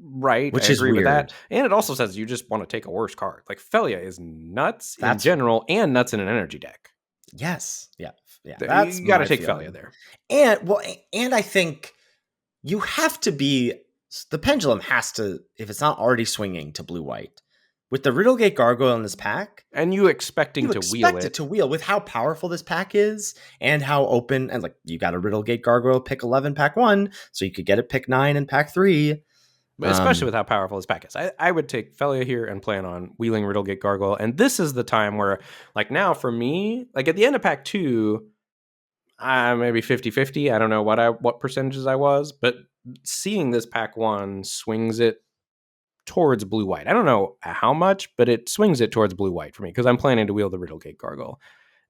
Right, which is weird. With that. And it also says you just want to take a worse card. Like, Philia is nuts in general and nuts in an energy deck. Yes. Yeah. That's you got to take Philia there. And I think you have to be, the pendulum has to, if it's not already swinging to blue-white, with the Riddle Gate Gargoyle in this pack, And you expecting you to wheel expect it it. to wheel with how powerful this pack is and how open. And like, you got a Riddle Gate Gargoyle pick 11 pack 1, so you could get it pick 9 in pack 3. Especially with how powerful this pack is. I would take Felia here and plan on wheeling Riddlegate Gargoyle. And this is the time where, like now for me, like at the end of pack 2, maybe 50-50. I don't know what percentages I was, but seeing this pack 1 swings it towards blue-white. I don't know how much, but it swings it towards blue-white for me because I'm planning to wheel the Riddlegate Gargoyle.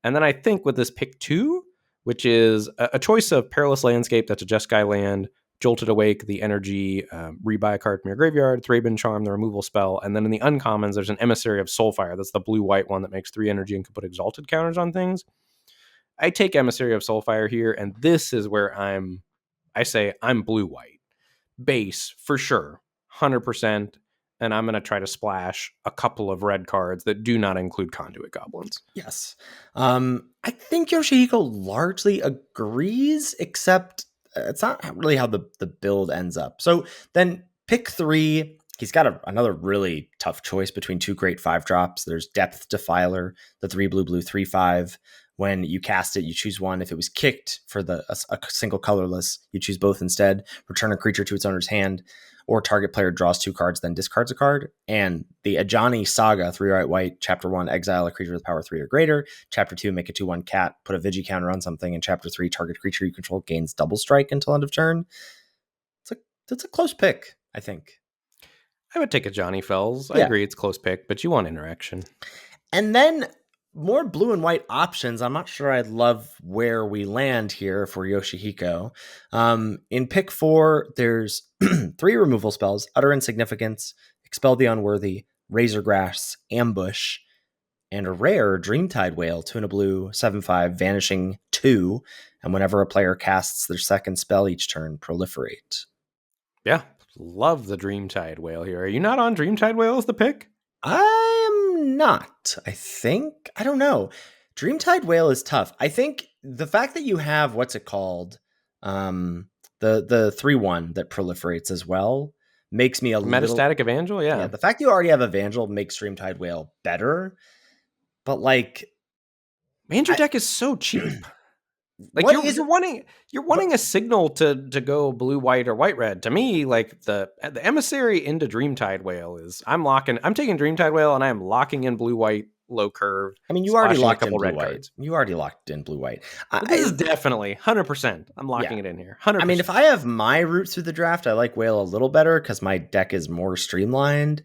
And then I think with this pick 2, which is a choice of Perilous Landscape, that's a Jeskai land, Jolted Awake, the energy, rebuy a card from your graveyard, Thraben Charm, the removal spell, and then in the uncommons, there's an Emissary of Soulfire. That's the blue-white one that makes 3 energy and can put exalted counters on things. I take Emissary of Soulfire here, and this is where I say I'm blue-white. Base, for sure, 100%, and I'm going to try to splash a couple of red cards that do not include Conduit Goblins. Yes. I think Yoshihiko largely agrees, except it's not really how the build ends up. So then pick 3. He's got another really tough choice between 2 great 5-drops. There's Depth Defiler, the 3 blue 3/5. When you cast it, you choose one. If it was kicked for a single colorless, you choose both instead. Return a creature to its owner's hand, or target player draws 2 cards, then discards a card. And the Ajani Saga, 3 white, Chapter 1, exile a creature with power 3 or greater. Chapter 2, make a 2/1 cat, put a Vigi counter on something. And Chapter 3, target creature you control gains double strike until end of turn. It's a close pick, I think. I would take a Johnny Fells. I Yeah. agree it's close pick, but you want interaction. And then more blue and white options. I'm not sure I'd love where we land here for Yoshihiko. In pick 4, there's 3 removal spells: Utter Insignificance, Expel the Unworthy, Razor Grass, Ambush, and a rare Dreamtide Whale, 2 and a blue, 7/5, vanishing 2. And whenever a player casts their second spell each turn, proliferate. Yeah, love the Dreamtide Whale here. Are you not on Dreamtide Whale as the pick? I am not, I think. I don't know. Dreamtide Whale is tough. I think the fact that you have, what's it called? The 3/1 that proliferates as well makes me a Metastatic Evangel, yeah. The fact you already have Evangel makes Dreamtide Whale better. But like, Man, your deck is so cheap. Like you're wanting a signal to go blue white or white red. To me, like the Emissary into Dreamtide Whale is I'm taking Dreamtide Whale and I am locking in blue white low curve. I mean, you already locked in blue red white. Cards. You already locked in blue white. This is definitely 100%. I'm locking it in here. 100%. I mean, if I have my route through the draft, I like Whale a little better because my deck is more streamlined.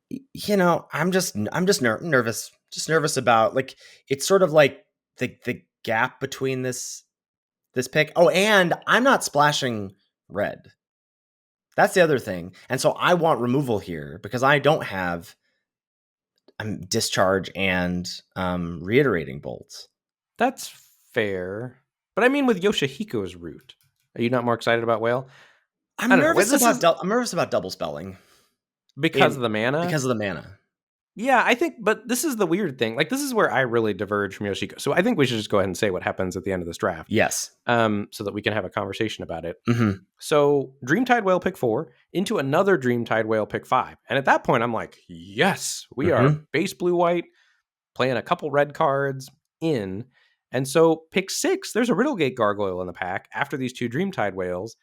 You know, I'm just nervous. Just nervous about, like, it's sort of like the gap between this pick. Oh, and I'm not splashing red. That's the other thing. And so I want removal here because I don't have Discharge and Reiterating Bolts. That's fair. But I mean, with Yoshihiko's route, are you not more excited about Whale? I'm nervous about double spelling. Because of the mana? Because of the mana. Yeah, I think, but this is the weird thing. Like, this is where I really diverge from Yoshihiko. So I think we should just go ahead and say what happens at the end of this draft. Yes. So that we can have a conversation about it. Mm-hmm. So Dreamtide Whale pick 4 into another Dreamtide Whale pick 5. And at that point, I'm like, yes, we are base blue-white, playing a couple red cards in. And so pick 6, there's a Riddlegate Gargoyle in the pack after these 2 Dreamtide Whales.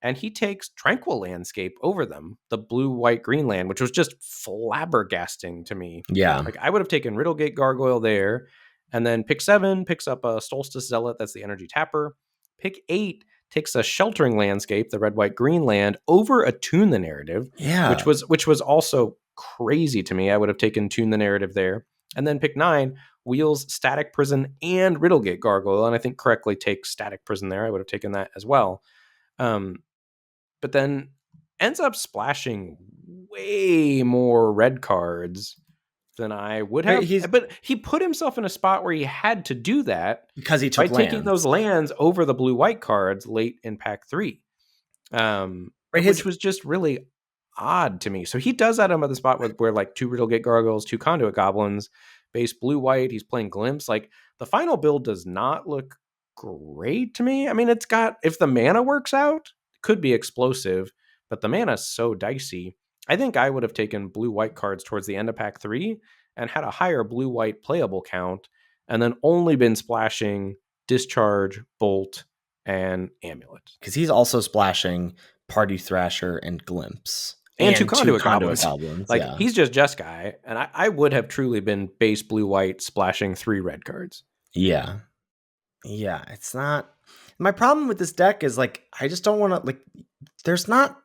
And he takes Tranquil Landscape over them, the blue-white-green land, which was just flabbergasting to me. Yeah. Like, I would have taken Riddlegate Gargoyle there. And then pick 7 picks up a Solstice Zealot, that's the energy tapper. Pick 8 takes a Sheltering Landscape, the red-white-green land, over a Tune the Narrative. Yeah. Which was also crazy to me. I would have taken Tune the Narrative there. And then pick 9 wheels Static Prison and Riddlegate Gargoyle, and I think correctly takes Static Prison there. I would have taken that as well. But then ends up splashing way more red cards than I would have. But he put himself in a spot where he had to do that because he took by taking those lands over the blue-white cards late in pack 3, which was just really odd to me. So he does that on the spot where like 2 Riddlegate Gargoyles, 2 Conduit Goblins, base blue-white. He's playing Glimpse. Like, the final build does not look great to me. I mean, it's got, if the mana works out, it could be explosive, but the mana is so dicey. I think I would have taken blue-white cards towards the end of pack 3 and had a higher blue-white playable count, and then only been splashing Discharge, Bolt, and Amulet. Because he's also splashing Party Thrasher and Glimpse. And two And two Conduit Conduit Goblins. Goblins, Like, yeah. he's just Jeskai, and I would have truly been base blue-white splashing 3 red cards. Yeah. Yeah, it's not... My problem with this deck is, like, I just don't want to, like, there's not...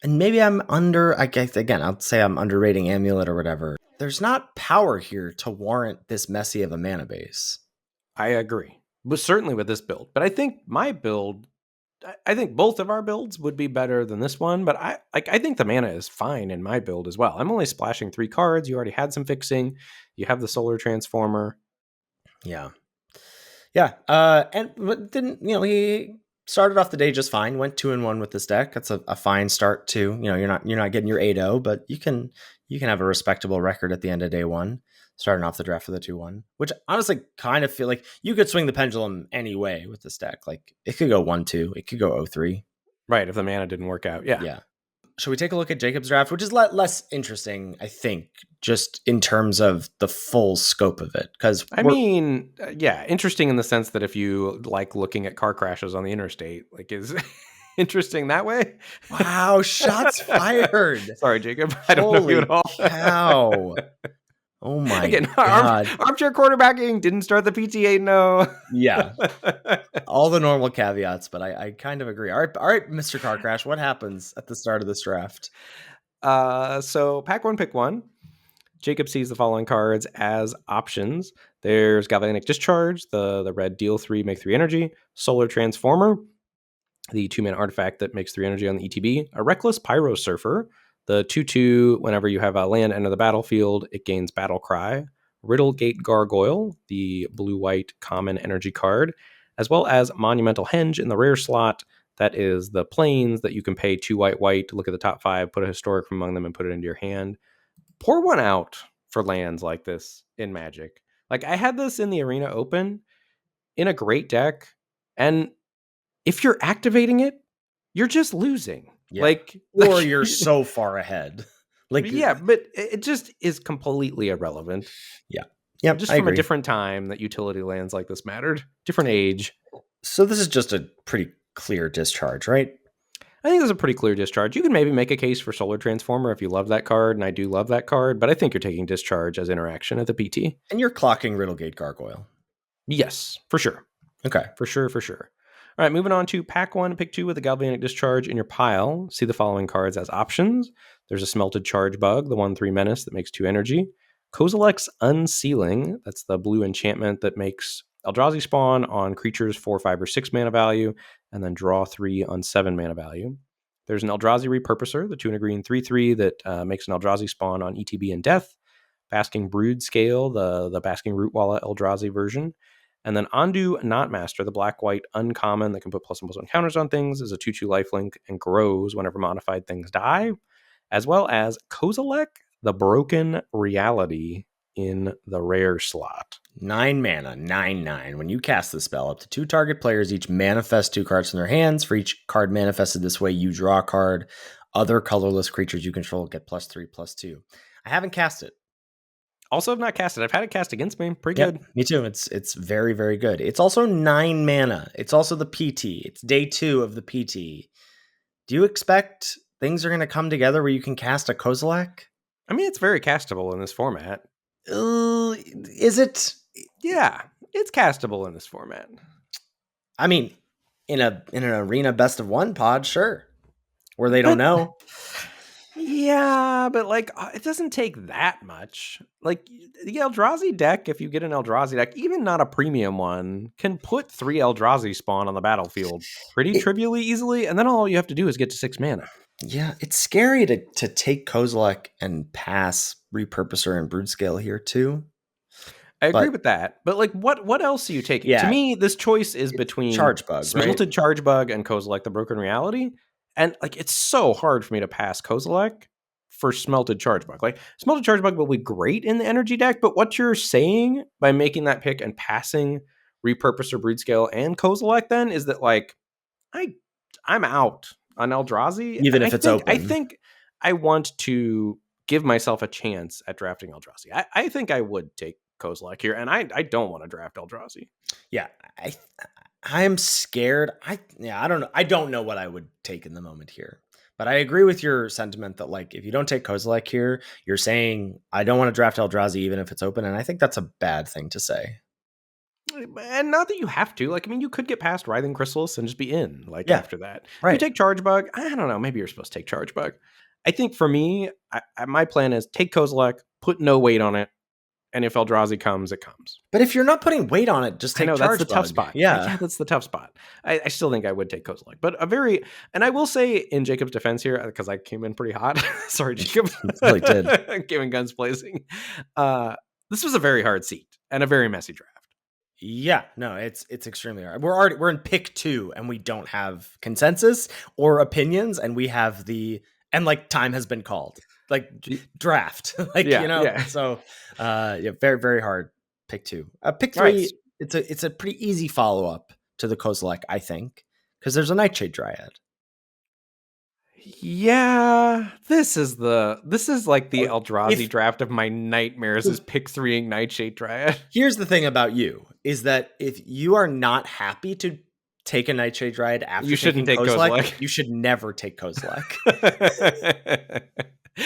And maybe I'm I guess, again, I'll say I'm underrating Amulet or whatever. There's not power here to warrant this messy of a mana base. I agree. But certainly with this build. But I think my build... I think both of our builds would be better than this one, but I think the mana is fine in my build as well. I'm only splashing 3 cards. You already had some fixing. You have the Solar Transformer. Yeah. Yeah. But didn't, he started off the day just fine, went 2-1 with this deck. That's a fine start too. You're not getting your 8-0, but you can have a respectable record at the end of day 1, starting off the draft with a 2-1, which honestly kind of feel like you could swing the pendulum any way with this deck. Like, it could go 1-2, it could go 0-3. Right, if the mana didn't work out. Yeah. Yeah. Should we take a look at Jacob's draft, which is less interesting, I think, just in terms of the full scope of it? Because interesting in the sense that if you like looking at car crashes on the interstate, like, is interesting that way. Wow, shots fired! Sorry, Jacob, I don't know you at all. Cow. Oh my God. Armchair quarterbacking, didn't start the PTA, no. Yeah. All the normal caveats, but I kind of agree. All right, Mr. Car Crash, what happens at the start of this draft? So pack 1, pick 1. Jacob sees the following cards as options. There's Galvanic Discharge, the red deal 3, make 3 energy. Solar Transformer, the 2-mana artifact that makes 3 energy on the ETB. A Reckless Pyro Surfer, the 2/2, whenever you have a land enter the battlefield, it gains Battle Cry. Riddlegate Gargoyle, the blue-white common energy card, as well as Monumental Henge in the rare slot. That is the planes that you can pay 2 white, look at the top 5, put a historic from among them, and put it into your hand. Pour one out for lands like this in Magic. Like, I had this in the Arena Open in a great deck, and if you're activating it, you're just losing. Yeah. Or you're so far ahead. Like, yeah, but it just is completely irrelevant. Yeah. Just from a different time that utility lands like this mattered. Different age. So this is just a pretty clear discharge, right? I think this is a pretty clear discharge. You can maybe make a case for Solar Transformer if you love that card, and I do love that card, but I think you're taking discharge as interaction at the PT. And you're clocking Riddlegate Gargoyle. Yes, for sure. Okay. For sure. All right, moving on to pack 1, pick 2 with a Galvanic Discharge in your pile. See the following cards as options. There's a Smelted Charge Bug, the 1/3 menace that makes 2 energy. Kozilek's Unsealing, that's the blue enchantment that makes Eldrazi spawn on creatures 4, 5, or 6 mana value, and then draw 3 on 7 mana value. There's an Eldrazi Repurposer, the 2 and a green 3/3 that makes an Eldrazi spawn on ETB and Death. Basking Brood Scale, the Basking Rootwalla Eldrazi version. And then Ondu Knotmaster, the black-white uncommon that can put +1/+1 counters on things, is a 2/2 lifelink and grows whenever modified things die. As well as Kozilek, the Broken Reality in the rare slot. 9 mana, 9/9. When you cast the spell, up to 2 target players each manifest 2 cards from their hands. For each card manifested this way, you draw a card. Other colorless creatures you control get +3/+2. I haven't cast it. Also have not cast it. I've had it cast against me. Pretty good. Me too. It's very, very good. It's also 9 mana. It's also the PT. It's day 2 of the PT. Do you expect things are going to come together where you can cast a Kozilek? I mean, it's very castable in this format. Is it? Yeah, it's castable in this format. I mean, in an arena best of 1 pod, sure. Where they don't know. Yeah, but like, it doesn't take that much. Like, the Eldrazi deck, if you get an Eldrazi deck, even not a premium one, can put 3 Eldrazi spawn on the battlefield pretty trivially easily, and then all you have to do is get to 6 mana. Yeah, it's scary to take Kozilek and pass Repurposer and Broodscale here too. I agree with that, but like, what else are you taking? Yeah. To me, this choice is between Charge Bug, Smelted Charge Bug and Kozilek, the Broken Reality. And like, it's so hard for me to pass Kozilek for Smelted Charge Bug. Like, Smelted Charge Bug will be great in the energy deck, but what you're saying by making that pick and passing Repurposer, Broodscale, and Kozilek then is that, like, I'm out on Eldrazi. Even if it's open. I want to give myself a chance at drafting Eldrazi. I think I would take Kozilek here, and I don't want to draft Eldrazi. Yeah, I'm scared. I don't know. I don't know what I would take in the moment here. But I agree with your sentiment that, like, if you don't take Kozilek here, you're saying I don't want to draft Eldrazi even if it's open, and I think that's a bad thing to say. And not that you have to. Like, I mean, you could get past Writhing Chrysalis and just be in, like, Yeah, after that. right. If you take Charge Bug, I don't know. Maybe you're supposed to take Charge Bug. I think for me, my plan is take Kozilek, put no weight on it, and if Eldrazi comes, it comes. But if you're not putting weight on it, just take Charge Bug. That's the tough spot. Yeah, that's the tough spot. I still think I would take Kozilek. But and I will say in Jacob's defense here, because I came in pretty hot. Sorry, Jacob. Really did. Came in guns blazing. This was a very hard seat and a very messy draft. Yeah, no, it's extremely hard. We're in pick 2 and we don't have consensus or opinions, and we have time has been called. Like draft. So very, very hard pick 2. Pick 3, right. It's a pretty easy follow-up to the Kozilek, I think, because there's a Nightshade Dryad. Yeah, this is like the Eldrazi draft of my nightmares, is pick 3ing Nightshade Dryad. Here's the thing about you, is that if you are not happy to take a Nightshade Dryad after you shouldn't take Kozilek. You should never take Kozilek.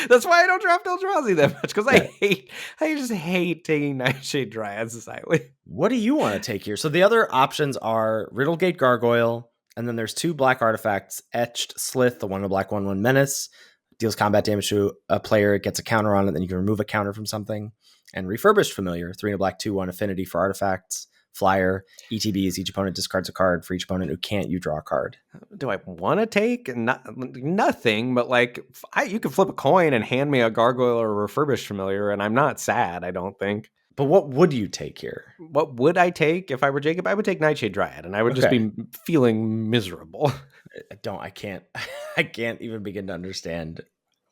That's why I don't draft Eldrazi that much, because I just hate taking Nightshade Dryads societally. What do you want to take here? So the other options are Riddlegate Gargoyle, and then there's 2 black artifacts, Etched Slith, the 1 black 1/1 menace, deals combat damage to a player, it gets a counter on it, then you can remove a counter from something, and Refurbished Familiar, 3 black 2/1 affinity for artifacts, flyer, ETBs, each opponent discards a card. For each opponent who can't, you draw a card. Do I want to take? Nothing, but like you could flip a coin and hand me a Gargoyle or a Refurbished Familiar, and I'm not sad, I don't think. But what would you take here? What would I take if I were Jacob? I would take Nightshade Dryad, and I would just be feeling miserable. I can't even begin to understand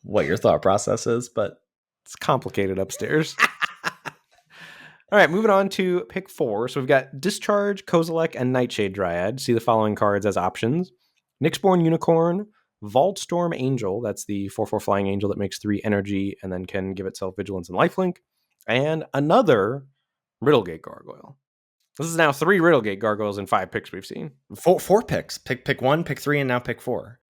what your thought process is, but it's complicated upstairs. All right, moving on to pick 4. So we've got Discharge, Kozilek, and Nightshade Dryad. See the following cards as options: Nyxborn Unicorn, Vaultstorm Angel, that's the 4/4 flying angel that makes 3 energy and then can give itself vigilance and lifelink, and another Riddlegate Gargoyle. This is now 3 Riddlegate Gargoyles in 5 picks we've seen. 4 picks. Pick 1, pick 3, and now pick 4.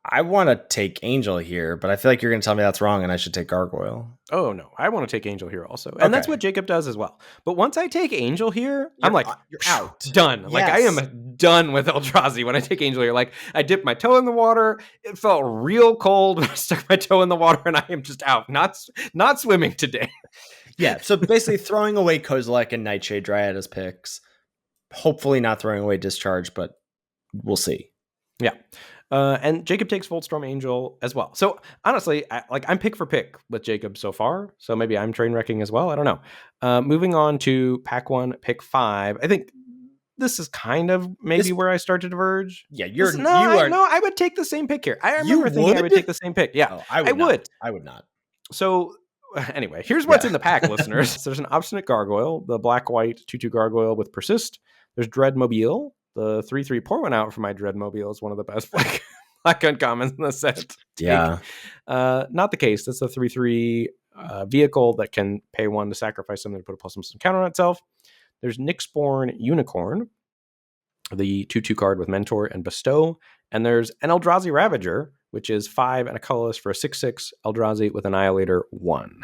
I want to take Angel here, but I feel like you're going to tell me that's wrong and I should take Gargoyle. Oh, no. I want to take Angel here also. And that's what Jacob does as well. But once I take Angel here, I'm like, you're out. Done. Yes. Like, I am done with Eldrazi when I take Angel here. Like, I dipped my toe in the water. It felt real cold when I stuck my toe in the water, and I am just out. Not swimming today. Yeah, so basically throwing away Kozilek and Nightshade Dryad as picks. Hopefully not throwing away Discharge, but we'll see. Yeah. And Jacob takes Voltstorm Angel as well. So honestly, I'm pick for pick with Jacob so far. So maybe I'm train wrecking as well. I don't know. Moving on to pack 1, pick 5. I think this is kind of where I start to diverge. Yeah, I would take the same pick here. I remember thinking I would take the same pick. Yeah, I would not. So anyway, here's what's in the pack, listeners. So there's an Obstinate Gargoyle, the black-white 2/2 Gargoyle with Persist. There's Dreadmobile. The 3/3 pour one out for my Dreadmobile is one of the best black uncommons in the set. Yeah. Not the case. That's a 3/3 vehicle that can pay 1 to sacrifice something to put a +1 counter on itself. There's Nyxborn Unicorn, the 2/2 card with Mentor and Bestow. And there's an Eldrazi Ravager, which is 5 and a colorless for a 6/6 Eldrazi with Annihilator 1.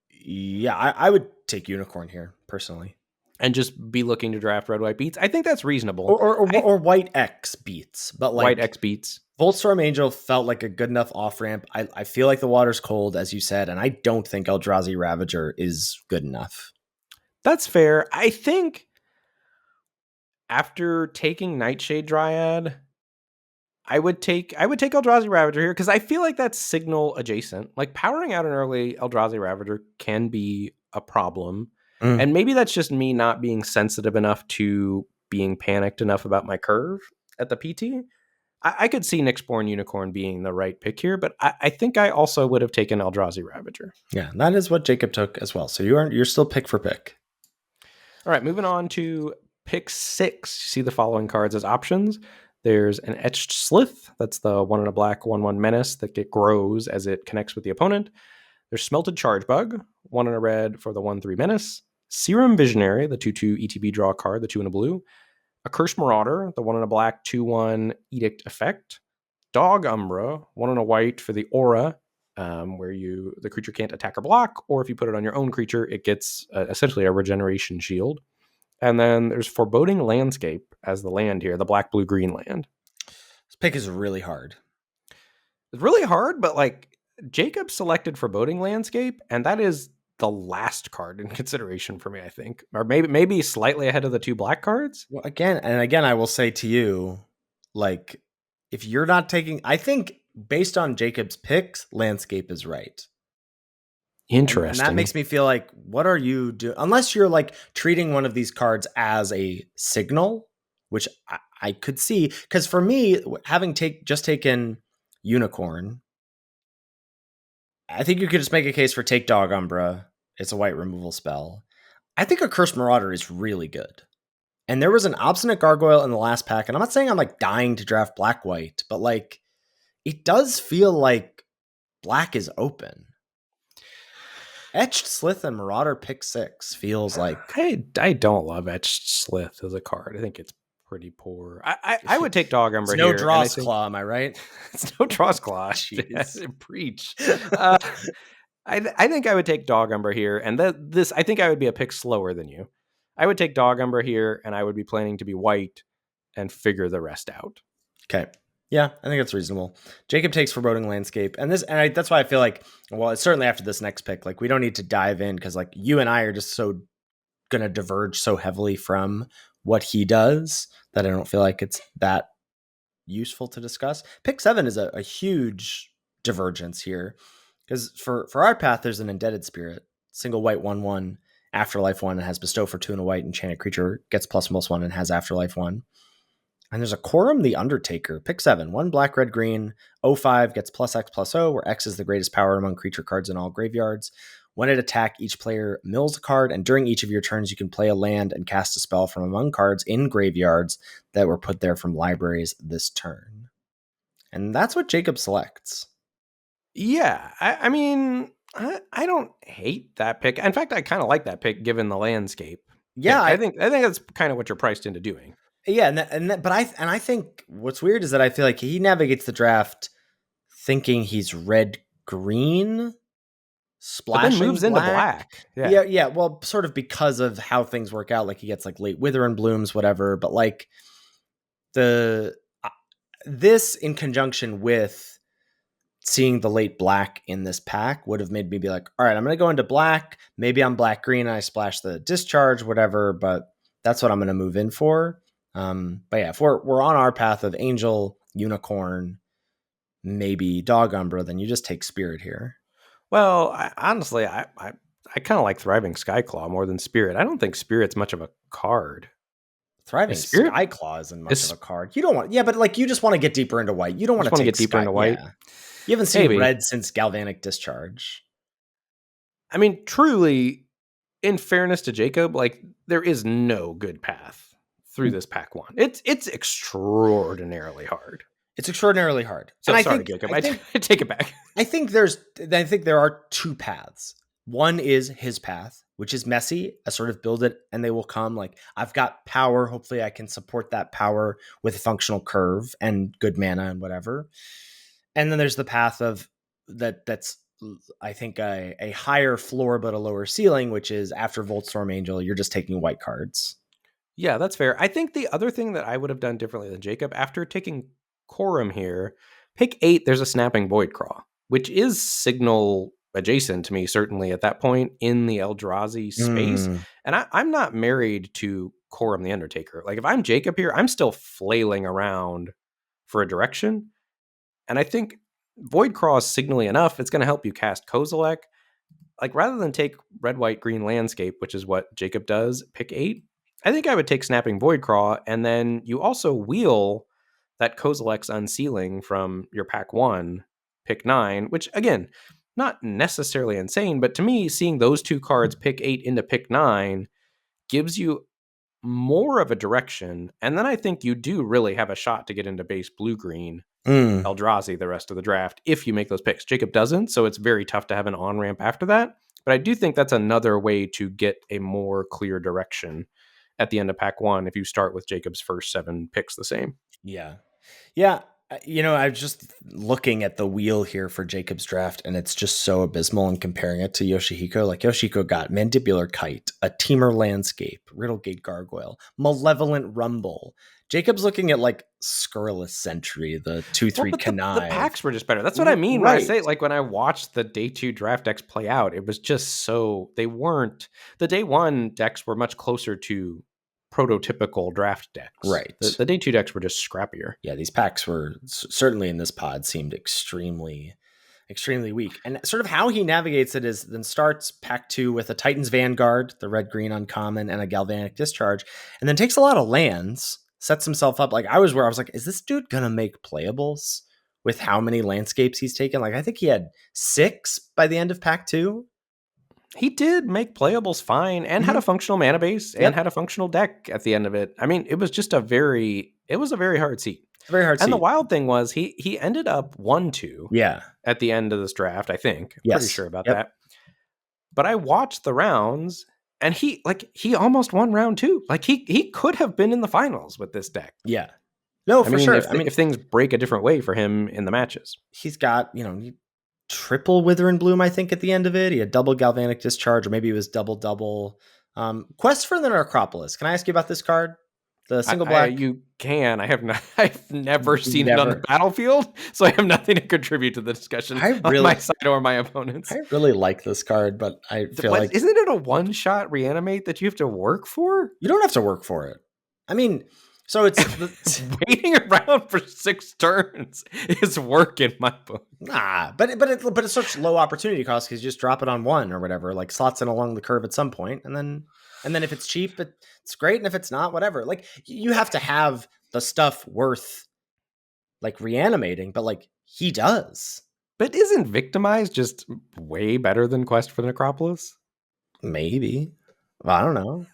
Yeah, I would take Unicorn here, personally. And just be looking to draft red-white beats. I think that's reasonable. Or white X beats. But like white X beats. Voltstorm Angel felt like a good enough off-ramp. I feel like the water's cold, as you said, and I don't think Eldrazi Ravager is good enough. That's fair. I think after taking Nightshade Dryad, I would take Eldrazi Ravager here, because I feel like that's signal adjacent. Like, powering out an early Eldrazi Ravager can be a problem. And maybe that's just me not being sensitive enough to being panicked enough about my curve at the PT. I could see Nyxborn Unicorn being the right pick here, but I think I also would have taken Eldrazi Ravager. Yeah, that is what Jacob took as well. So you're still pick for pick. All right, moving on to pick 6. You see the following cards as options. There's an Etched Slith. That's the 1 and a black 1/1 menace that grows as it connects with the opponent. There's Smelted Charge Bug, 1 and a red for the 1/3 menace. Serum Visionary, the 2/2 ETB draw card, the 2 and a blue. A Cursed Marauder, the 1 and a black 2/1 Edict effect. Dog Umbra, 1 and a white for the aura, where the creature can't attack or block, or if you put it on your own creature, it gets essentially a regeneration shield. And then there's Foreboding Landscape as the land here, the black, blue, green land. This pick is really hard. It's really hard, but like Jacob selected Foreboding Landscape, and that is the last card in consideration for me, I think. Or maybe slightly ahead of the 2 black cards. Well, again, I will say to you, like, if you're not taking, I think based on Jacob's picks, Landscape is right. Interesting. And that makes me feel like, what are you doing? Unless you're like treating one of these cards as a signal, which I could see. Because for me, having just taken Unicorn, I think you could just make a case for take Dog Umbra. It's a white removal spell. I think a Cursed Marauder is really good. And there was an Obstinate Gargoyle in the last pack. And I'm not saying I'm like dying to draft black-white, but like it does feel like black is open. Etched Slith and Marauder pick 6 feels like... I don't love Etched Slith as a card. I think it's pretty poor. I would take Dog Umbra here. No Draw's Claw, am I right? It's no Draw's Claw. Preach. I think I would take Dog Umbra here. And I think I would be a pick slower than you. I would take Dog Umbra here, and I would be planning to be white and figure the rest out. Okay. Yeah, I think that's reasonable. Jacob takes Foreboding Landscape, and that's why I feel like, well, it's certainly after this next pick, like we don't need to dive in because like you and I are just so gonna diverge so heavily from what he does that I don't feel like it's that useful to discuss. Pick 7 is a huge divergence here because for our path, there's an Indebted Spirit, single white 1/1, Afterlife 1, and has Bestow for 2 and a white, enchanted creature gets ++1 and has Afterlife 1. And there's a Quorum the Undertaker. Pick 7. 1 black, red, green. 05 gets +X/+O, where X is the greatest power among creature cards in all graveyards. When it attack, each player mills a card, and during each of your turns, you can play a land and cast a spell from among cards in graveyards that were put there from libraries this turn. And that's what Jacob selects. Yeah, I mean, I don't hate that pick. In fact, I kind of like that pick given the landscape. Yeah, I think that's kind of what you're priced into doing. Yeah, but I think what's weird is that I feel like he navigates the draft thinking he's red green, splashing, but then moves into black. Yeah. Well, sort of because of how things work out. Like he gets like late Wither and Blooms, whatever. But like this in conjunction with seeing the late black in this pack would have made me be like, all right, I'm going to go into black. Maybe I'm black green and I splash the discharge, whatever. But that's what I'm going to move in for. But yeah, if we're on our path of Angel, Unicorn, maybe Dog Umbra, then you just take Spirit here. Well, honestly, I kind of like Thriving Skyclaw more than Spirit. I don't think Spirit's much of a card. Thriving Skyclaw isn't much of a card. You don't want, but like you just want to get deeper into white. You don't want to get deeper into white. Yeah. You haven't seen red since Galvanic Discharge. I mean, truly, in fairness to Jacob, like there is no good path through this pack 1. It's extraordinarily hard. It's extraordinarily hard. So and sorry, Jacob. I take it back. I think there are 2 paths. One is his path, which is messy, a sort of build it and they will come. Like I've got power. Hopefully I can support that power with a functional curve and good mana and whatever. And then there's the path of that's I think a higher floor but a lower ceiling, which is after Voltstorm Angel, you're just taking white cards. Yeah, that's fair. I think the other thing that I would have done differently than Jacob, after taking Quorum here, pick 8, there's a Snapping Voidcraw, which is signal adjacent to me, certainly at that point in the Eldrazi space. And I'm not married to Quorum the Undertaker. Like if I'm Jacob here, I'm still flailing around for a direction. And I think Voidcraw is signally enough. It's going to help you cast Kozilek. Like rather than take red, white, green landscape, which is what Jacob does, pick 8. I think I would take Snapping Voidcraw, and then you also wheel that Kozilek's Unsealing from your pack 1, pick 9, which, again, not necessarily insane, but to me, seeing those 2 cards, pick 8 into pick 9, gives you more of a direction. And then I think you do really have a shot to get into base blue-green Eldrazi the rest of the draft if you make those picks. Jacob doesn't, so it's very tough to have an on-ramp after that. But I do think that's another way to get a more clear direction at the end of pack 1 if you start with Jacob's first 7 picks the same. Yeah. Yeah. I'm just looking at the wheel here for Jacob's draft, and it's just so abysmal and comparing it to Yoshihiko. Like, Yoshihiko got Mandibular Kite, a Teamer Landscape, Riddlegate Gargoyle, Malevolent Rumble. Jacob's looking at, like, Scurrilous Sentry, the 2/3 Connive. The packs were just better. That's what I mean when I say, like, when I watched the day 2 draft decks play out, it was just so, they weren't, the day 1 decks were much closer to prototypical draft decks. Right. The day 2 decks were just scrappier. Yeah, these packs were certainly in this pod seemed extremely weak. And sort of how he navigates it is then starts pack 2 with a Titan's Vanguard, the red-green uncommon, and a Galvanic Discharge, and then takes a lot of lands, sets himself up. Like, I was like, is this dude gonna make playables with how many landscapes he's taken? Like, I think he had 6 by the end of pack 2. He did make playables fine and had a functional mana base and had a functional deck at the end of it. I mean, it was just a very hard seat. Very hard seat. And the wild thing was he ended up 1-2 at the end of this draft, I think. I'm pretty sure about that. But I watched the rounds and he almost won round 2. Like, he could have been in the finals with this deck. Yeah. No, for sure. If things break a different way for him in the matches. He's got, triple Wither and Bloom, I think, at the end of it. He had double Galvanic Discharge, or maybe it was double. Quest for the Necropolis. Can I ask you about this card? The single black? You can. I've never seen it on the battlefield, so I have nothing to contribute to the discussion on my side or my opponents. I really like this card, but I feel like... Isn't it a one-shot reanimate that you have to work for? You don't have to work for it. I mean... So it's waiting around for 6 turns is work in my book. Nah, but it's such low opportunity cost because you just drop it on 1 or whatever, like slots in along the curve at some point, and then if it's cheap, it's great, and if it's not, whatever. Like, you have to have the stuff worth like reanimating, but like he does. But isn't Victimize just way better than Quest for the Necropolis? Maybe. Well, I don't know.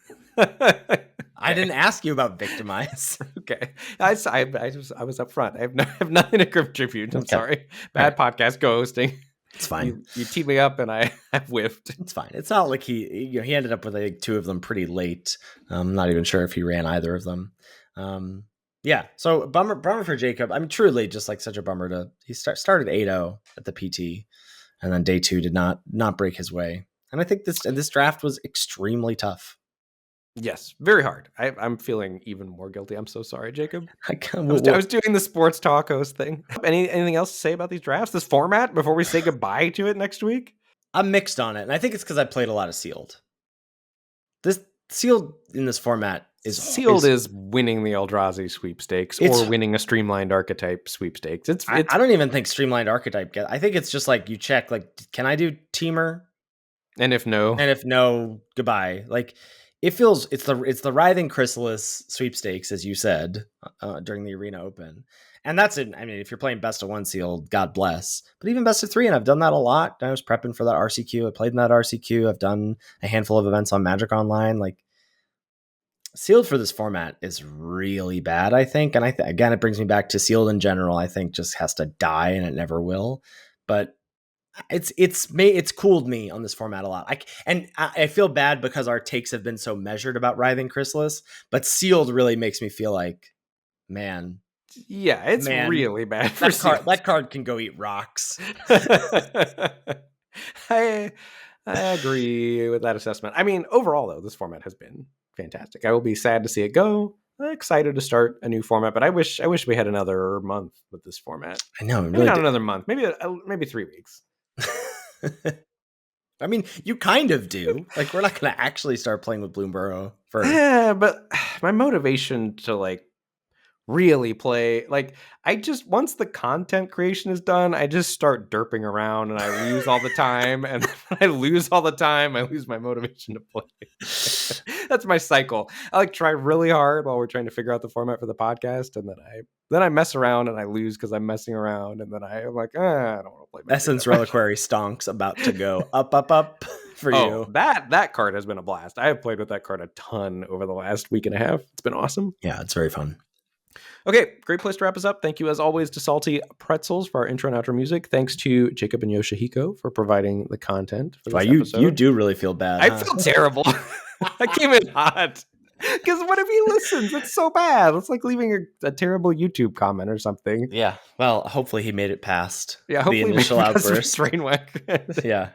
I didn't ask you about Victimize. Okay. I was up front. I have nothing to contribute. I'm sorry. Bad podcast co-hosting. It's fine. You teed me up and I whiffed. It's fine. It's not like he ended up with, I think, 2 of them pretty late. I'm not even sure if he ran either of them. Yeah. So bummer for Jacob. I mean, truly just like such a bummer he started 8-0 at the PT, and then day 2 did not break his way. And I think this draft was extremely tough. Yes, very hard. I'm feeling even more guilty. I'm so sorry, Jacob. I was doing the sports talk host thing. Anything else to say about these drafts, this format, before we say goodbye to it next week? I'm mixed on it, and I think it's because I played a lot of Sealed. This Sealed in this format is winning the Eldrazi sweepstakes or winning a Streamlined Archetype sweepstakes. I don't even think Streamlined Archetype I think it's just like you check, like, can I do Teamer? And if no, goodbye. Like, it feels it's the Writhing Chrysalis sweepstakes, as you said during the Arena Open, and that's it. I mean, if you're playing best of 1 Sealed, God bless. But even best of 3, and I've done that a lot. I was prepping for that RCQ. I played in that RCQ. I've done a handful of events on Magic Online. Like, Sealed for this format is really bad, I think, and again, it brings me back to Sealed in general. I think just has to die, and it never will. But it's cooled me on this format a lot. I feel bad because our takes have been so measured about Writhing Chrysalis, but Sealed really makes me feel like, man. Yeah, it's really bad for that card can go eat rocks. I agree with that assessment. I mean, overall though, this format has been fantastic. I will be sad to see it go. Excited to start a new format, but I wish we had another month with this format. I know, maybe not another month, maybe 3 weeks. I mean, you kind of do. Like, we're not going to actually start playing with Bloomburrow first. Yeah, but my motivation to like really play, like, once the content creation is done, I just start derping around and I lose all the time. And when I lose all the time, I lose my motivation to play. That's my cycle. I like try really hard while we're trying to figure out the format for the podcast, and then I mess around and I lose because I'm messing around, and then I'm like, I don't want to play. Essence Reliquary Stonks about to go up. for you. That card has been a blast. I have played with that card a ton over the last week and a half. It's been awesome. Yeah, it's very fun. Okay, great place to wrap us up. Thank you, as always, to Salty Pretzels for our intro and outro music. Thanks to Jacob and Yoshihiko for providing the content for this episode. You do really feel bad. I feel terrible. I came in hot. Because what if he listens? It's so bad. It's like leaving a terrible YouTube comment or something. Yeah. Well, hopefully he made it past the initial outburst. Trainwreck. Yeah.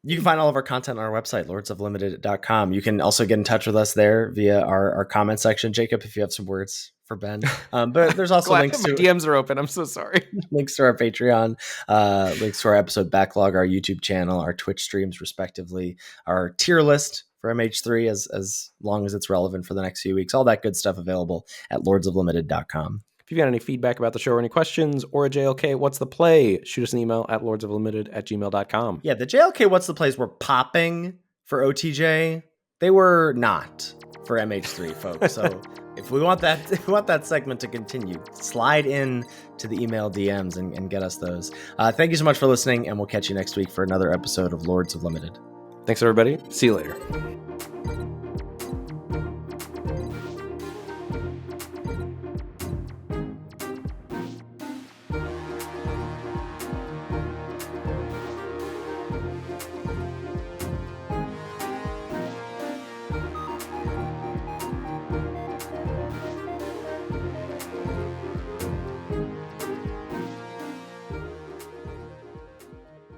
You can find all of our content on our website, lordsoflimited.com. You can also get in touch with us there via our comment section. Jacob, if you have some words for Ben. But there's also links to... My DMs are open. I'm so sorry. Links to our Patreon, links to our episode backlog, our YouTube channel, our Twitch streams, respectively, our tier list for MH3 as long as it's relevant for the next few weeks. All that good stuff available at lordsoflimited.com. If you've got any feedback about the show or any questions or a JLK, what's the play? Shoot us an email at lordsoflimited@gmail.com. Yeah, the JLK what's the plays were popping for OTJ. They were not for MH3, folks. So if we want that segment to continue, slide in to the email DMs and get us those. Thank you so much for listening, and we'll catch you next week for another episode of Lords of Limited. Thanks, everybody. See you later.